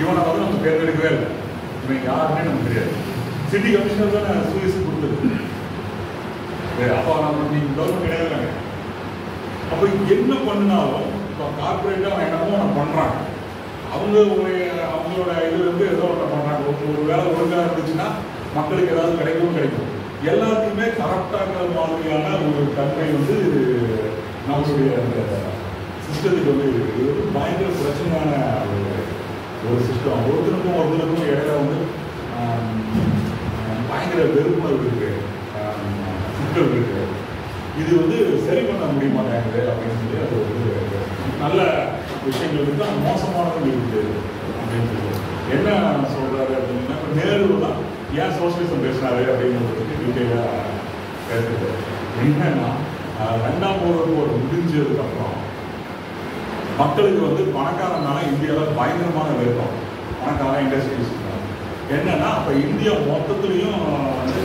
இவனை வந்து நம்ம தேர்ந்தெடுக்கவே இல்லை. இவன் யாருன்னே நமக்கு தெரியாது. சிட்டி கமிஷனர் தான் சூரியஸ் கொடுத்தது. அப்போ நம்ம நீங்கள் கவர்மெண்ட் கிடையாது. அப்போ என்ன பண்ணினாலும் இப்போ கார்பரேட்டாக அவன் என்னமோ ஒன்று பண்ணுறாங்க. அவங்களோட இது வந்து ஏதோ ஒன்று பண்ணுறாங்க. ஒரு வேலை ஒழுங்காக இருந்துச்சுன்னா மக்களுக்கு ஏதாவது கிடைக்கும். எல்லாத்தையுமே கரெக்டாக மாதிரியான ஒரு தன்மை வந்து நம்மளுடைய அந்த சிஸ்டத்துக்கு வந்து இருக்குது. இது வந்து பயங்கர பிரச்சனையான ஒரு சிஸ்டம். ஒருத்தருக்கும் இடையில வந்து பயங்கர வெறுப்புணர்வு இருக்கு, சிக்கல் இருக்கு. இது வந்து சரி பண்ண முடிய மாட்டாங்க அப்படின்னு சொல்லி அது வந்து நல்ல விஷயங்கள் இருக்கு, ஆனால் மோசமானது இருக்குது அப்படின்னு சொல்லி என்ன சொல்றாரு அப்படின்னா, நேரு தான் ஏன் சோசியலிசம் பேசினாரு அப்படிங்கிறதுக்கு டீட்டெயிலாக பேசுறது என்னன்னா, 2ஆம் உலகப் போர் முடிஞ்சதுக்கப்புறம் மக்களுக்கு வந்து பணக்காரனால இந்தியாவில் பயங்கரமான வெறுப்பம், பணக்கார இண்டஸ்ட்ரீஸ் என்னன்னா, அப்போ இந்தியா மொத்தத்துலேயும் வந்து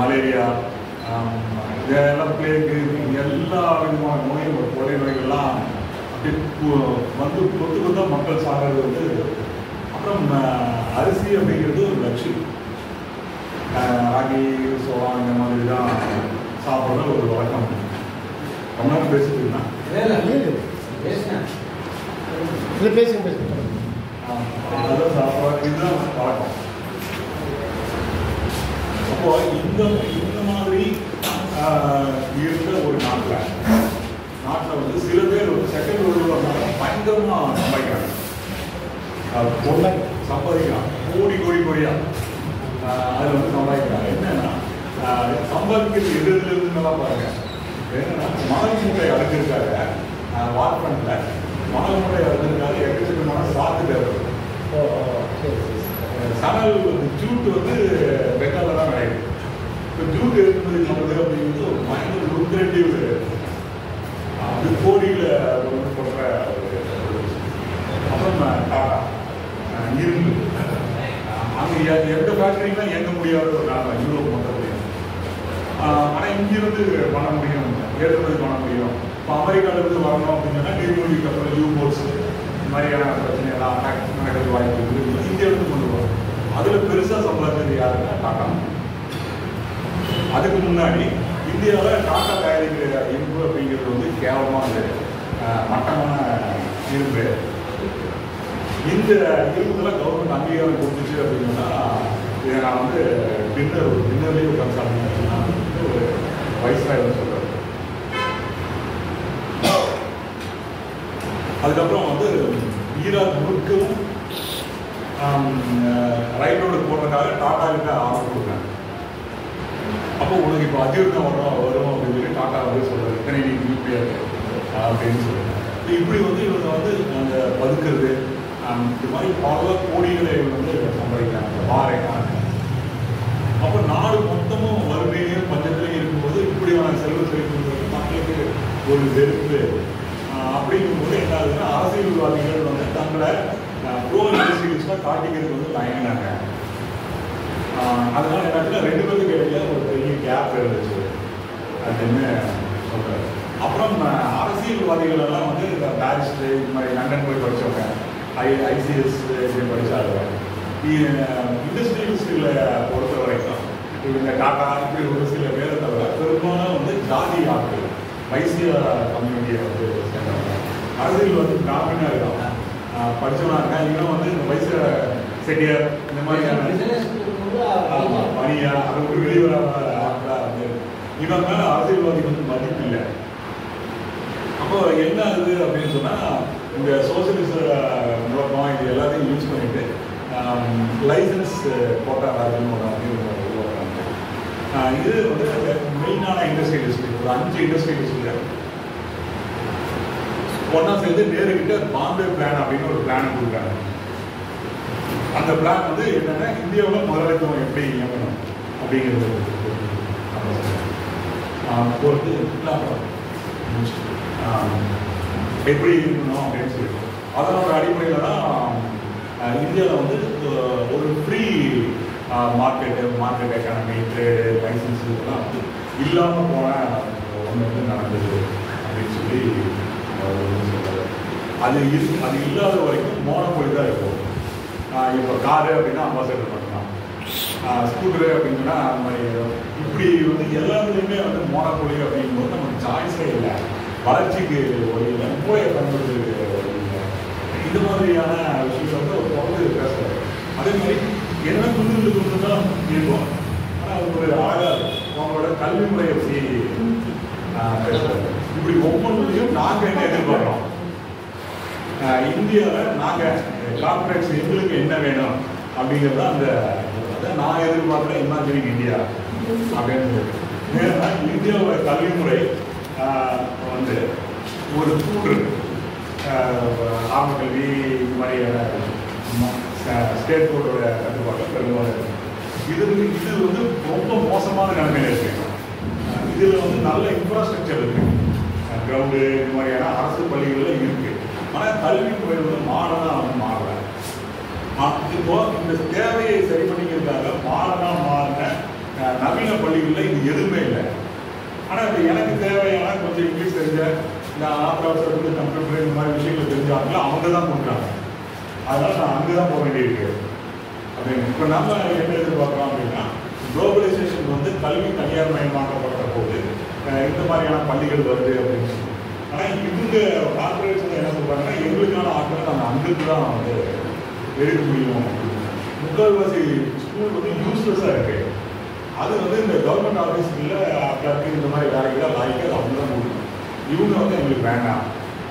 மலேரியா, இதெல்லாம் பிளேக்கு, எல்லா விதமான நோய்கள், கொலை நோய்கள்லாம் அப்படி வந்து கொத்து கொத்தாக மக்கள் சாகிறது வந்து. அப்புறம் அரிசி அப்படிங்கிறது ஒரு லட்சியம், ராகி சோளம் இந்த மாதிரி தான் சாப்பிட்றது ஒரு வழக்கம். ரொம்ப நேரம் பேசிட்டு இருந்தான். அதெல்லாம் சாப்பிட்றாங்க, இதுதான் வழக்கம். அப்போ இந்த மாதிரி இருந்த ஒரு நாட்டில் வந்து சில பேர் வந்து செகண்ட் வேர்ல்டு வார் பயங்கரமாக சம்பாதிக்கிறாங்க, சம்பாதிக்கிறான் கோடியா அதில் வந்து சம்பாதிக்கிறாங்க. என்னன்னா சம்பாதிக்கிறது எதிர்த்துலாம் பாருங்க. என்னன்னா மணல் மூட்டை அடைஞ்சிருக்காரு வார் பண்ணல, மணல் மூட்டை அடைஞ்சிருக்காரு, எக்கச்சக்கமான சாத்து தேவை. சணல் ஜூட் வந்து பெங்காலில் தான் விளையுது. இப்போ ஜூட் ஏற்றுமதி பண்ணுறது அப்படிங்கிறது ஒரு பயங்கர லுக்ரேட்டிவ், அது கோடியில் வந்து போடுற ஒரு. அப்புறம் டாடா இரும்பு, அங்கே எந்த ஃபேக்டரினா இயங்க முடியாத ஒரு நாள் யூரோப் மொத்தத்துலையும். ஆனால் இங்கிருந்து பண்ண முடியும், ஏற்றுமதி பண்ண முடியும். இப்போ அமெரிக்காவிலிருந்து வரணும் அப்படின்னா நீர்மூழ்கி கப்பல், யூ போட்ஸ், இந்த மாதிரியான பிரச்சனைகள்லாம் அட்டாக் நடக்கிறது வாய்ப்பு இருக்குது. இந்தியாவிலிருந்து கொண்டு வரும். அதில் பெருசாக சம்பாதிச்சது யாருன்னா டாடா. அதுக்கு முன்னாடி இந்தியாவில் டாடா தயாரிக்கிற இரும்பு அப்படிங்கிறது வந்து கேவலமான மட்டமான இரும்பு. இந்த இரும்புக்கெல்லாம் கவர்மெண்ட் அங்கீகாரம் கொடுத்துச்சு அப்படின்னா, இதை நான் வந்து டின்னர்லேயே உட்காந்து சாப்பிட்டேன்னா ஒரு வயசாக வந்து சொல்கிறார். அதுக்கப்புறம் வந்து ஈராக் முழுக்கவும் ரைட் ரோடு போடுறதுக்காக டாடா கிட்ட ஆர்டர் கொடுக்குறாங்க. அப்போ உனக்கு இப்போ அதிகம் வரும் அப்படின்னு சொல்லி டாடா வந்து சொல்கிறார், இத்தனை நியூக்ளியர் அப்படின்னு சொல்லுவாங்க. இப்படி வந்து இவங்க வந்து அந்த பதுக்கிறது, இது மாதிரி பல கோடிகளை வந்து சம்பாதிக்கிறாங்க பாறைக்கான. அப்போ நாடு மொத்தமும் வறுமையிலையும் பஞ்சத்திலையும் இருக்கும்போது இப்படியான செல்வ செழிப்பு மக்களுக்கு ஒரு வெறுப்பு அப்படிங்கும்போது என்ன ஆகுதுன்னா, அரசியல்வாதிகள் வந்து தங்களை ப்ரோ இண்டஸ்ட்ரியலிஸ்டாக காட்டிக்கிறதுக்கு வந்து தயங்கினாங்க. அதனால என்ன ரெண்டு பேருக்கு இடையில ஒரு பெரிய கேப் இருந்துச்சு அப்படின்னு சொல்றாரு. அப்புறம் அரசியல்வாதிகள் எல்லாம் வந்து இந்த பாரிஸ்டர், இது மாதிரி லண்டன் போய் படித்தவங்க, ஐசிஎஸ் இப்படி படித்தாங்க. இண்டஸ்ட்ரியலிஸ்டுகளை பொறுத்த வரைக்கும் இந்த டாட்டா இப்படி ஒரு சில பேரை தவிர பெரும்பாலும் வந்து ஜாதி ஆட்கள், வைசிய கம்யூனிட்டியை வந்து சேர்ந்தவங்க. அரசியல் வந்து பிராமணாக இருக்காங்க, படித்தவனா இருக்கா, இன்னும் வந்து இந்த வைசிய செட்டியார் இந்த மாதிரியான மணியா அது ஒரு வெளிவராத ஆட்களா வந்து இவன் மேலே அரசியல்வாதிக்கு வந்து மதிப்பு இல்லை. அப்போ என்ன ஆகுது அப்படின்னு சொன்னால், இந்த சோசியலிச முழக்கம் இது எல்லாத்தையும் யூஸ் பண்ணிட்டு லைசன்ஸ் போட்டா ராஜ்யம் உருவாக்குறாங்க. இது வந்து மெயினான இண்டஸ்ட்ரியலிஸ்ட், ஒரு 5 இண்டஸ்ட்ரியலிஸ்ட் ஒன்றா சேர்ந்து நேருக்கிட்ட பாம்பே பிளான் அப்படின்னு ஒரு பிளான் கொடுக்குறாங்க. அந்த பிளான் வந்து என்னன்னா, இந்தியாவில் முதலாளித்துவம் எப்படி இயங்கணும் அப்படிங்கிறது பொறுத்து எப்படி இருக்கணும் அப்படின்னு சொல்லிட்டு அதனோட அடிப்படையில் தான் இந்தியாவில் வந்து ஒரு free market economy, trade, license இதெல்லாம் வந்து இல்லாமல் போன ஒன்று வந்து நடந்தது அப்படின்னு சொல்லி சொல்கிறாரு. அது இல்லாத வரைக்கும் மோனோபோலி தான் இருக்கும். இப்போ காரு அப்படின்னா அம்பாசடர் மட்டும்தான், ஸ்கூட்டரு அப்படின்னா அந்த மாதிரி இப்படி வந்து எல்லாத்துலேயுமே வந்து மோனோபோலி அப்படிங்கும்போது நமக்கு சாய்ஸே இல்லை, வளர்ச்சிக்கு வழி இல்லை, மூளையை பயன்படுத்துறதுக்கு வழி இல்லை. இந்த மாதிரியான விஷயங்கள் வந்து ஒரு தொடர்ந்து பேசுகிறாரு. அதே மாதிரி என்ன துண்டு தான் இருக்கும், ஆனால் ஒரு அழகாக அவங்களோட கல்வி முறையை பற்றி பேசுகிறாங்க. இப்படி ஒவ்வொன்றையும் நாங்கள் என்ன எதிர்பார்க்குறோம், இந்தியாவில் நாங்கள் கார்பரேட்ஸ் எங்களுக்கு என்ன வேணும் அப்படிங்கிறது அந்த நான் எதிர்பார்க்குறேன் இமேஜினிங் இந்தியா அப்படின்னு. ஏன்னா இந்தியாவோட கல்வி முறை வந்து ஒரு கூற்று ஆரம்ப கல்வி இந்த மாதிரியான ஸ்டேட் போர்டோட கட்டுப்பாடு பெரும்பாலும் இது வந்து ரொம்ப மோசமான நிலைமையில இருக்கு. இதில் வந்து நல்ல இன்ஃப்ராஸ்ட்ரக்சர் இருக்கு, கிரவுண்டு இந்த மாதிரியான அரசு பள்ளிகளில் இருக்கு. ஆனால் கல்வி முறை வந்து மாடர்னாக வந்து மாறல. இப்போ இந்த தேவையை சரி பண்ணிக்கிறதுக்காக மாடர்னாக மாறின நவீன பள்ளிகளில் இது எதுவுமே இல்லை. ஆனால் இப்போ எனக்கு தேவையான கொஞ்சம் இங்கிலீஷ் தெரிஞ்ச இந்த ஆப்ராசர் கம்ப்யூட்டர் இந்த மாதிரி விஷயங்கள் தெரிஞ்சாங்களோ அவங்க தான் கொடுக்குறாங்க. அதனால் நான் அங்கே தான் போக வேண்டியிருக்கு அப்படின்னு. இப்போ நம்ம என்ன எதிர்பார்க்குறோம் அப்படின்னா, குளோபலைசேஷன் வந்து கல்வி தனியார் மயமாக்கப்படுற போது இந்த மாதிரியான பள்ளிகள் வருது அப்படின்னு சொல்லி. ஆனால் இவங்க கார்பரேட்ஸ் என்ன சொல்கிறாங்கன்னா, எங்களுக்கான ஆட்கள் நாங்கள் அங்கிருந்து தான் வந்து எடுக்க முடியும். முக்கால்வாசி ஸ்கூல் வந்து யூஸ்லெஸ்ஸாக இருக்கு. அது வந்து இந்த கவர்மெண்ட் ஆஃபீஸில் கிளர்க்கு இந்த மாதிரி வேலைகளை லாய்க்கு அவங்க தான் கொடுக்கணும். இவங்க வந்து எங்களுக்கு வேண்டாம்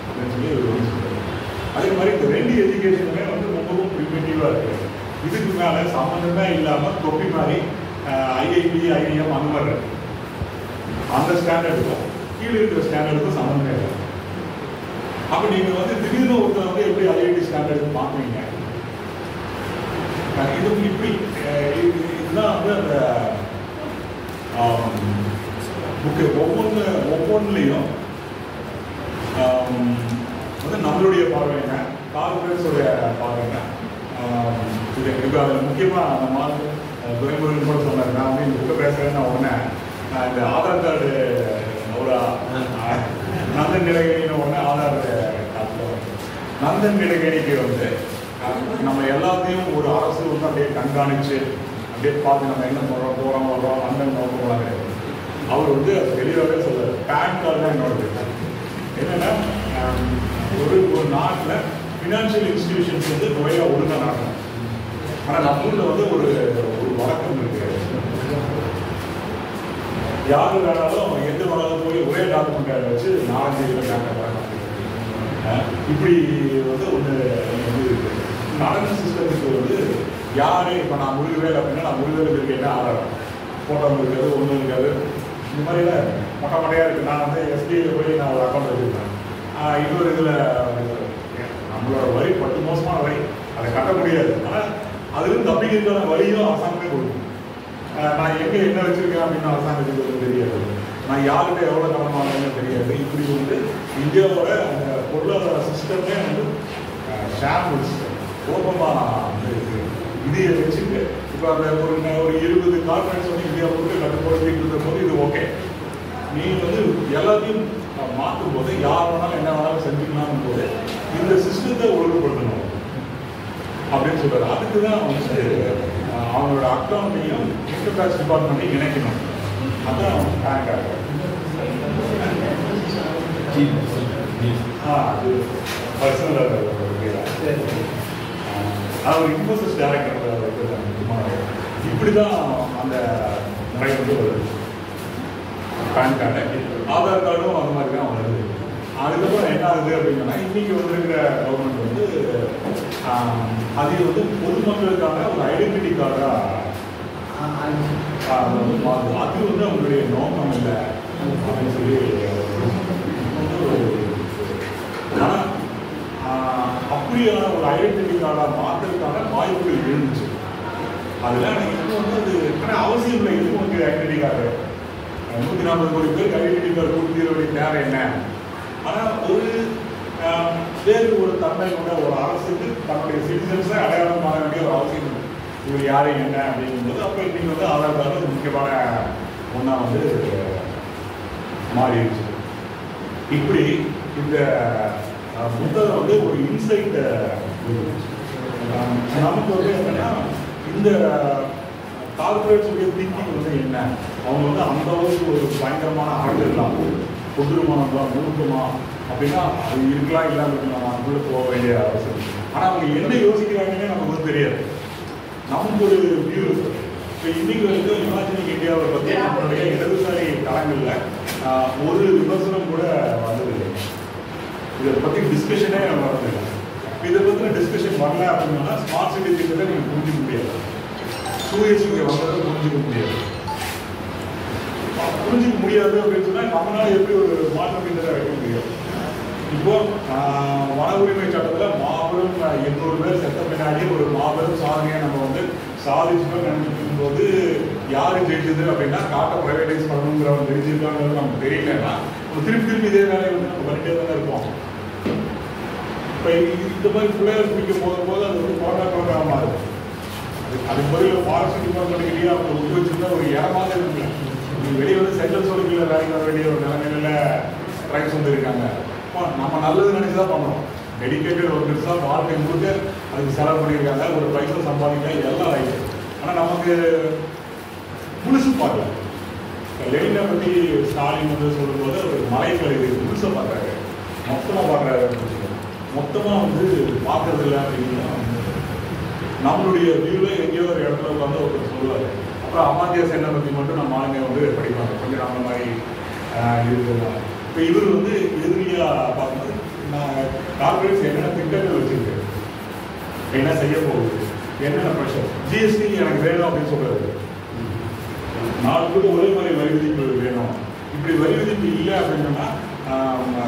அப்படின்னு சொல்லி சொல்கிறாங்க. அதே மாதிரி இந்த 2 எஜுகேஷனுமே வந்து ரொம்பவும் ப்ரிமிட்டிவாக இருக்குது. இதுக்கு மேலே சம்மந்தமே இல்லாமல் தொப்பி மாதிரி ஐஐடி ஐஐஎம் அந்த மாதிரி இருக்கு. அந்த ஸ்டாண்டர்டுக்கும் கீழே இருக்கிற ஸ்டாண்டர்டுக்கும் சம்மந்தமே இல்லை. அப்போ நீங்கள் வந்து திடீர்னு ஒருத்தர் வந்து எப்படி ஐஐடி ஸ்டாண்டர்டுக்கு பார்க்குவீங்க? இது இப்படி இதுதான் வந்து அந்த புக்கு ஒவ்வொன்றுலையும் வந்து நம்மளுடைய பார்வை என்ன, கார்பரேட்ஸோடைய பார்வை என்ன. இது இப்போ அதில் முக்கியமாக நம்ம துறைமுருகன் கூட சொன்னார். நான் வந்து இந்த புக்கை பேசுகிறேன்னு உடனே இந்த ஆதார் கார்டு ஒரு நந்தன் நிலைகணின்னு உடனே ஆதார் கார்டு நந்தன் நிலைகணிக்கு வந்து நம்ம எல்லாத்தையும் ஒரு அரசு வந்து அப்படியே கண்காணித்து அப்படியே பார்த்து நம்ம என்ன போகிறோம் வர்றோம் நந்தன் நோக்கம் போல கிடையாது. அவர் வந்து தெளிவாகவே சொல்றாரு, பேன் கார்டு தான் என்னோட பேர். என்னென்னா ஒரு நாட்டில் ஃபினான்ஷியல் இன்ஸ்டிடியூஷன்ஸ் வந்து நிறையா ஒழுங்காக நடக்கும். ஆனால் நம்ம ஊரில் வந்து ஒரு வழக்கம் இருக்கு, யார் வேணாலும் எந்த வேணாலும் போய் ஒரே டாக்குமெண்ட்டை வச்சு 4 இதில் காட்ட இப்படி வந்து ஒன்று வந்து இருக்குது. கரண்ட் சிஸ்டத்துக்கு வந்து யார் இப்போ நான் முருகவேல் அப்படின்னா நான் முருகவேல் இருக்கு என்ன ஆதாரம், ஃபோட்டோ இருக்காது ஒன்றும் இருக்காது, இந்த மாதிரிலாம் மொட்டை மொட்டையாக இருக்குது. நான் வந்து எஸ்பிஐயில் போய் நான் ஒரு அக்கௌண்ட் வச்சுருக்கேன். இன்னொரு இதில் நம்மளோட வரி 10 மோசமான வரி, அதை கட்ட முடியாது. ஆனால் அதுலேருந்து தப்பிக்கிறதுக்கான வழியும் அரசாங்கமே கொடுக்கும். நான் எங்கே என்ன வச்சுருக்கேன் அப்படின்னு அரசாங்கத்துக்கு வந்து தெரியாது, நான் யார்கிட்ட எவ்வளோ கடன் வாங்கன்னு தெரியாது. இப்படி வந்து இந்தியாவோட அந்த பொருளாதார சிஸ்டமே வந்து ஷாம்பிள்ஸ் கோபமாக வந்து இருக்குது. இதையை வச்சுட்டு இப்போ அந்த ஒரு 20 கார்பரேட்ஸ் வந்து இந்தியா போட்டு கட்டுப்படுத்திட்டு இருந்த போது இது ஓகே. நீ வந்து எல்லாத்தையும் மாற்றும் போது யார் வேணாலும் என்ன வேணாலும் செஞ்சுக்கலாம்னு போது இந்த சிஸ்டத்தை ஒழுங்குபடுத்தணும் அப்படின்னு சொல்றாரு. அதுக்கு தான் வந்து அவங்களோட அக்கௌண்ட்டையும் இன்கம் டேக்ஸ் டிபார்ட்மெண்ட்டையும் இணைக்கணும். அதான் பேன் கார்டு. அது பர்சனல் அவர் இன்ஃபோசிஸ் டைரக்டர் இப்படி தான் அந்த முறை வந்து வருது. பேன் கார்டு ஆதார் கார்டும் அந்த மாதிரி தான் வருது. அதுக்கப்புறம் என்ன ஆகுது அப்படின்னா, இன்னைக்கு வந்துருக்கிற கவர்மெண்ட் வந்து அது வந்து பொதுமக்களுக்கான ஒரு ஐடென்டிட்டி கார்டாக வந்து மாறுது. அது வந்து அவங்களுடைய நோக்கம் இல்லை அப்படின்னு சொல்லி. ஆனால் அப்படியான ஒரு ஐடென்டிட்டி கார்டாக மாற்றுறதுக்கான வாய்ப்புகள் இருந்துச்சு. அதெல்லாம் இப்போ வந்து அது அவசியம் இல்லை. எதுவும் வந்து ஐடென்டிட்டி கார்டு 140 கோடி பேருக்கு ஐடென்டிட்டி கார்டு கொடுத்து வேண்டிய தேவை என்ன? ஆனால் ஒரு வேறு ஒரு தன்மை கொண்ட ஒரு அரசுக்கு தன்னுடைய சிட்டிசன்ஸை அடையாளம் காண வேண்டிய ஒரு அவசியம் இருக்குது. இவர் யாரு என்ன அப்படிங்கும்போது அப்போ இன்னைக்கு வந்து ஆதார் கார்டு ஒரு முக்கியமான ஒன்றா வந்து மாறிடுச்சு. இப்படி இந்த புத்தகம் வந்து ஒரு இன்சைட் நமக்கு வந்து என்னன்னா, இந்த கார்பரேட்ஸுடைய திங்கிங் வந்து என்ன, அவங்க வந்து அந்த அளவுக்கு ஒரு பயங்கரமான ஆட்கள்லாம் கொடூரமானதா நுணுக்கமா அப்படின்னா அது இருக்கலாம் இல்லாமல் இருக்கலாம், அதுக்குள்ளே போக வேண்டிய அவசியம். ஆனால் அவங்க என்ன யோசிக்கிறாங்கன்னே நமக்கு வந்து தெரியாது. நமக்கு ஒரு வியூ இருக்கு. இப்போ இன்னைக்கு வந்து இமேஜினிங் இந்தியாவை பற்றி நம்மளுடைய இடதுசாரி தளங்களில் ஒரு விமர்சனம் கூட வந்ததில்லை. இதை பற்றி டிஸ்கஷனே வரதில்லை. இதை பற்றின டிஸ்கஷன் வரல அப்படின்னா ஸ்மார்ட் சிட்டி திட்டத்தை நீங்கள் புரிஞ்சிக்க முடியாது. சூரியஸ் இங்கே வந்ததை புரிஞ்சிக்க முடியாது. புரிஞ்சிக்க முடியாது அப்படின்னு சொன்னால் நம்மளால எப்படி ஒரு மாற்றம் வைக்க முடியாது. இப்போ வன உரிமை சட்டத்தில் மாபெரும் 800 பேர் செத்த பின்னாடி ஒரு மாபெரும் சாதனையை நம்ம வந்து சாதிச்சுட்டோம் நினைச்சிருக்கும் போது யாரு ஜெயிச்சது அப்படின்னா காட்டை பிரைவேடைஸ் பண்ணணுங்கிறவங்க ஜெயிச்சிருக்காங்கிறது நமக்கு தெரியலன்னா திருப்பி இதே வேலையை வந்து நம்ம பண்ணிட்டே தானே இருப்போம். இப்போ இந்த மாதிரி பிள்ளைகள் பிடிக்க போது அது வந்து ப்ரோக்ராமாக மாறுது. அதுக்கு பதில் ஃபாரஸ்ட் டிபார்ட்மெண்ட்கிட்டயே அவங்க ஒன்று வச்சுருந்தா ஒரு இடமாக இருக்குல்ல. வெளியே வந்து சென்ட்ரல் சோழிகளில் வேலைக்கு வர வேண்டிய ஒரு நிலைமையில ட்ரைப்ஸ் வந்து இருக்காங்க. நம்ம நல்லது நினைச்சு தான் பண்ணுறோம். டெடிக்கேட்டட் ஒர்க்கர்ஸ் தான் வாழ்க்கை முழுக்க அதுக்கு செலவு பண்ணியிருக்காங்க. ஒரு பைசா சம்பாதிக்க எல்லாம் ரைட்டு. ஆனால் நமக்கு முழுசு பார்க்கல. லெனினை பற்றி ஸ்டாலின் வந்து சொல்லும்போது ஒரு மலைக்கழிவு முழுசை பார்க்குறாரு, மொத்தமாக பார்க்குறாரு. மொத்தமாக வந்து பார்க்கறதில்ல அப்படின்னா நம்மளுடைய வியூவில் எங்கேயோ ஒரு இடத்துல உட்காந்து ஒருத்தர் சொல்லுவார். அப்புறம் அமாத்தியா சென்னை பற்றி மட்டும் நம்ம ஆளுங்க வந்து படிப்பாங்க. கொஞ்சம் நம்ம மாதிரி இருக்குதான். இப்போ இவர் வந்து எதிரியாக பார்க்கும்போது நான் கார்பரேட்ஸ் என்னென்ன திட்டங்கள் வச்சுருக்கு, என்ன செய்ய போகுது, என்னென்ன ப்ரெஷர், ஜிஎஸ்டி எனக்கு வேணும் அப்படின்னு சொல்கிறது. நாளுக்கு ஒரே மாதிரி வரி விதிப்பு வேணும். இப்படி வரி விதிப்பு இல்லை அப்படின்னா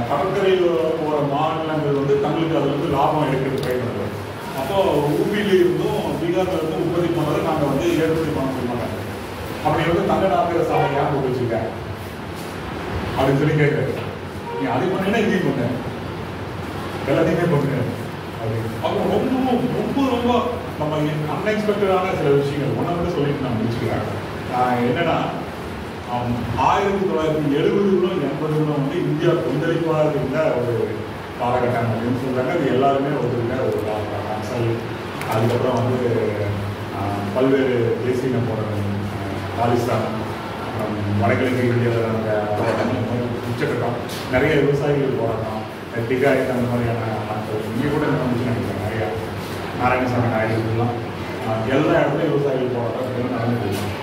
கடற்கரை போகிற மாநிலங்கள் வந்து தங்களுக்கு அதில் வந்து லாபம் எடுக்கிறது ட்ரை பண்ணுறது. அப்போ ஊபியில இருந்தும் பீகார்ல இருந்தும் உற்பத்தி பண்ணுறதை நாங்கள் வந்து ஏற்றுமதி பண்ண முடிய மாட்டாங்க. அப்படி வந்து தங்க நாக்கிற சாலை ஏன் போட்டு வச்சுருக்கேன் அப்படின்னு சொல்லி கேட்குறாரு. நீ அதை பண்ணீங்கன்னா இதையும் பண்ண எல்லாத்தையுமே பண்ணுங்க அப்படின்னு. அப்புறம் ரொம்ப நம்ம அன்எக்ஸ்பெக்டடான சில விஷயங்கள் ஒன்றை மட்டும் சொல்லிட்டு நான் முடிச்சுக்கிறேன். என்னன்னா 1970களும் 80களும் வந்து இந்தியா கொந்தளிப்பாக இருந்த ஒரு காலகட்டம் அப்படின்னு சொல்கிறாங்க. அது எல்லாருமே ஒருத்தருங்க ஒரு நக்சல், அதுக்கப்புறம் வந்து பல்வேறு தேசிய போராட்டம், பாகிஸ்தான், அப்புறம் வடகிழக்கு இந்தியாவில் நடந்த உச்சக்கட்டம், நிறைய விவசாயிகள் போராட்டம், டிகாயத் அந்த மாதிரியான நாட்கள் இங்கே கூட நடந்துச்சு நினைக்கிறேன். நிறையா நாராயணசாமி நாயுடுலாம் எல்லா இடத்துலையும் விவசாயிகள் போராட்டம் நடந்துட்டு.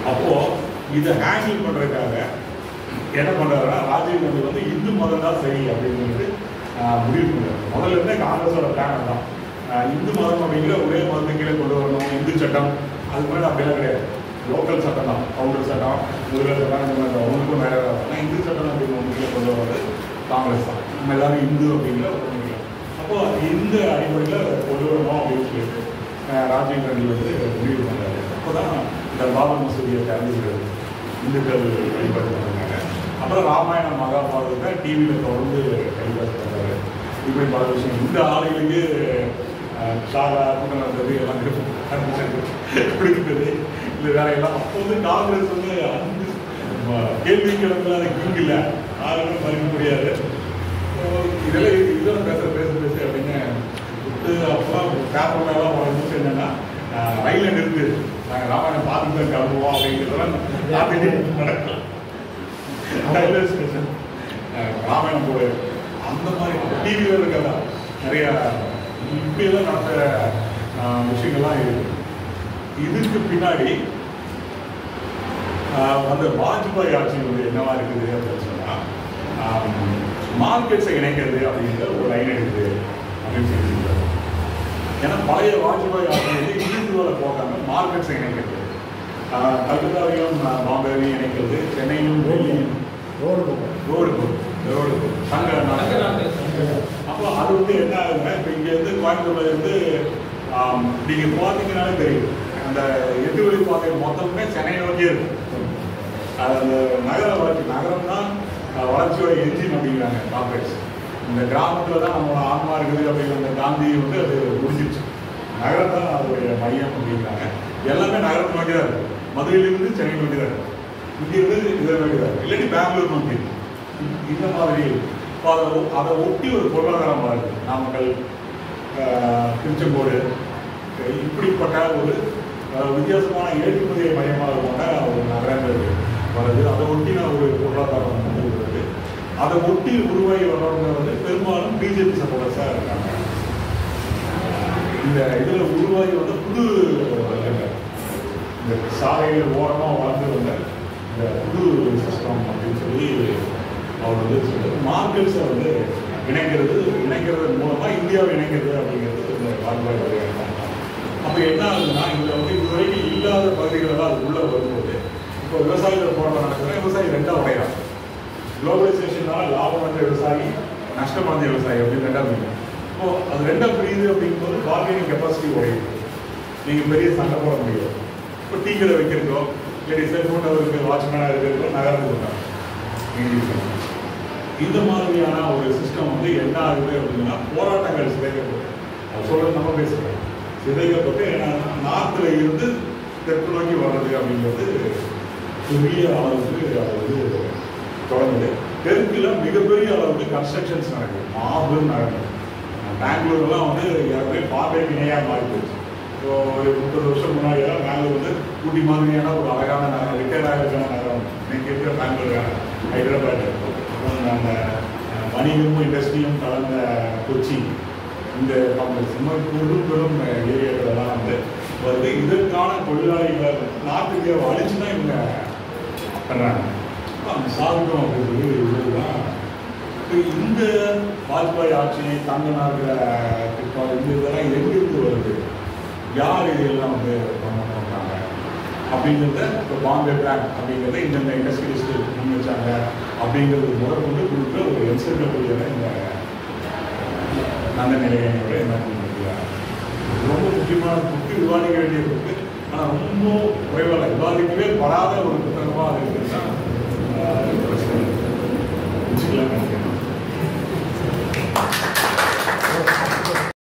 அப்போது இதை ஹேண்டில் பண்ணுறதுக்காக என்ன பண்ணுறாருன்னா ராஜீவ் காந்தி வந்து இந்து மதம் தான் சரி அப்படிங்கிறது முடிவு பண்ணுறாரு. முதல்ல இருந்தே காங்கிரஸோட பிளான் தான் இந்து மதம் அப்படிங்கிற ஒரே மதத்துக்கு கீழே கொண்டு வரணும். இந்து சட்டம் அதுக்கு மேலே அப்படிலாம் கிடையாது. லோக்கல் சட்டம் தான், கவுண்டர் சட்டம், முதல்வர் சட்டம், இந்த மாதிரி அவங்களுக்கும் வேற ஏதாவது இந்து சட்டம் அப்படிங்கிற ஒன்று கீழே கொண்டு வர்றது காங்கிரஸ் தான். நம்ம எல்லாரும் இந்து அப்படிங்கிற ஒன்று. அப்போ இந்த அடிப்படையில் கொண்டு வரணும் அப்படின்னு சொல்லிட்டு ராஜீவ் காந்தி வந்து முடிவு பண்ணுறாரு. அப்போ தான் இந்த பாபர் மசூதியை திறந்துக்கிறது, இந்துக்கள் வழிபாடு பண்ணுறாங்க. அப்புறம் ராமாயணம் மகாபாரதத்தை டிவியில் தொடர்ந்து வழிபாடு பண்ணுறாரு. இப்படி பல விஷயம் இந்த ஆளுகளுக்கு ஷாரா கூட்டம் நடந்தது எல்லாம் கொடுக்குறது இல்லை வேற எல்லாம். அப்போ வந்து காங்கிரஸ் வந்து கேள்வி கிழமையில அது கிங் இல்லை, யாருமே மறுக்க முடியாது. இதெல்லாம் பேச அப்படின்னு விட்டு அப்பெல்லாம் பேப்பர்லாம் நியூஸ் என்னன்னா ரயிலை நிறுத்து, நாங்கள் ராமாயணம் பார்த்துட்டு தான் கிளம்புவோம் அப்படிங்கிறதெல்லாம் நடக்கலாம். ரயில்வே ஸ்டேஷன் ராமாயணம் போடு அந்த மாதிரி டிவியில் இருக்கிறதா நிறையா இப்படியெல்லாம் நடந்த விஷயங்கள்லாம் இருக்கு. இதுக்கு பின்னாடி அந்த வாஜ்பாய் ஆட்சி வந்து என்னவா இருக்குது அப்படின்னு சொன்னால் மார்க்கெட்ஸை இணைக்கிறது அப்படிங்கிற ஒரு லைன் எடுக்குது அப்படின்னு சொல்லியிருக்காரு. ஏன்னா பழைய வாஜ்பாய் ஆட்சி வந்து இந்துத்துவாவில் போகாம மார்க்கெட்ஸை இணைக்கிறது, கல்கத்தாவையும் பாம்பேவையும் இணைக்கிறது, சென்னையிலும் டெல்லியும் ரோடு சங்க. அப்போ அது வந்து என்ன ஆகுதுன்னா இப்போ இங்கேருந்து கோயம்புத்தூர்ல இருந்து நீங்கள் பார்த்தீங்கன்னாலே தெரியும் அந்த 8 வழி பாதை மொத்தமே சென்னை நோக்கியே இருக்கும். அது நகர வளர்ச்சி, நகரம் தான் வளர்ச்சியோட என்ஜின் அப்படிங்கிறாங்க கார்பரேட்ஸ். இந்த கிராமத்தில் தான் நம்மளோட ஆன்மா இருக்குது அப்படிங்கிற அந்த காந்தி வந்து அது முடிஞ்சிருச்சு. நகரம் தான் அதோடைய மையம் அப்படிங்கிறாங்க. எல்லாமே நகரத்தை நோக்கி தான் இருக்குது. மதுரையிலிருந்து சென்னை நோக்கி தான் இருக்குது, இங்கிருந்து இதை நோக்கி தான் இருக்குது, இல்லாட்டி பெங்களூர் நோக்கி. இந்த மாதிரி அதை ஒட்டி ஒரு பொருளாதாரமாக இருக்குது. நாமக்கல், திருச்செங்கோடு இப்படிப்பட்ட ஒரு வித்தியாசமான ஏற்றுமதியை மையமாக கொண்ட ஒரு நகரங்கள் வருது. அதை ஒட்டின ஒரு பொருளாதாரம் வருது. அதை ஒட்டி உருவாகி வர்றவங்க வந்து பெரும்பாலும் பிஜேபி சப்போர்ட்டர்ஸாக இருக்காங்க. இந்த இதில் உருவாகி வந்து புது இந்த சாலைகள் ஓரமாக வளர்ந்து வந்த இந்த புது சிஸ்டம் அப்படின்னு சொல்லி அவர் வந்து சொல்லுறது. மார்க்கெட்ஸை வந்து இணைக்கிறது மூலமாக இந்தியாவை இணைக்கிறது அப்படிங்கிறது இந்த வாஜ்பாய் வருகிறாங்க. அப்போ என்ன ஆகுதுன்னா இதில் வந்து இதுவரைக்கும் இல்லாத பகுதிகளெல்லாம் அது உள்ளே வரும்போது இப்போ விவசாயிகள் போராட்டம் நடக்குதுன்னா விவசாயி ரெண்டாக உடையான். குளோபலைசேஷனால லாபம் வந்த விவசாயி, நஷ்டம் வந்த விவசாயி அப்படின்னு ரெண்டாக பிரியும். இப்போ அது ரெண்டாக பிரியுது அப்படிங்கும்போது பார்கெனிங் கெப்பாசிட்டி உடையுது. நீங்கள் பெரிய சண்டை போட முடியும். இப்போ டீ கடை வைக்கிறதோ இல்லை செல்ஃபோன் டவருக்கு வாட்ச்மேனாக இருக்கிறதோ நகர்ந்து போட்டாங்க. இந்த மாதிரியான ஒரு சிஸ்டம் வந்து என்ன ஆகுது அப்படின்னா போராட்டங்கள் சிதைக்கப்பட்டு அது சொல்கிறது நம்ம பேசுகிறோம். சிதைக்கப்பட்டு நார்த்தில் இருந்து தெற்கு நோக்கி வர்றது அப்படிங்கிறது பெரிய அளவுக்கு அது வந்து தொடங்குது. தெற்கில் மிகப்பெரிய அளவுக்கு கன்ஸ்ட்ரக்ஷன்ஸ் நடக்குது, மாபெரும் நடக்குது. பெங்களூர்லாம் வந்து யாருமே பார்வைக்கு இணையாக மாறி போச்சு. இப்போ ஒரு 30 வருஷம் முன்னாடியெல்லாம் பெங்களூர் வந்து ஊட்டி மாதிரியான ஒரு அழகான நகரம், ரிட்டையர்ட் ஆகிருக்கான நகரம். இன்னைக்கு இருக்கிற பெங்களூர், ஹைதராபாத், அந்த வணிகமும் இண்டஸ்ட்ரியும் கலந்த கொச்சி, இந்த பெரும் ஏரியாக்களெல்லாம் வந்து வருது. இதற்கான தொழிலாளிகளை நார்த் இந்தியாவை அழிச்சு தான் இவங்க பண்ணுறாங்க. அந்த சாதிக்கும் அப்படின்னு சொல்லி இதுதான். இந்த வாஜ்பாய் ஆட்சி, தங்க நகர திட்டம், இந்த இதெல்லாம் எங்கிருந்து வருது, யார் இதெல்லாம் வந்து பண்ணுறாங்க அப்படிங்கிறத இப்போ பாம்பே பிளான் அப்படிங்கிறத இந்த இண்டஸ்ட்ரியலிஸ்ட் முன் வச்சாங்க அப்படிங்கிறது முதற்கொண்டு கொடுக்குற ஒரு என்சைக்ளோபீடியா இந்த நந்த நிலையங்களோட என்ன பண்ணிருக்கிறாங்க. ரொம்ப முக்கியமான புக்கு, விவாதிக்க வேண்டிய புக்கு. ஆனால் ரொம்ப குறைவாக விவாதிக்கவே படாத ஒரு புத்தகமாக அது இருக்குதுன்னா வச்சுக்கலாம் நினைக்கிறேன்.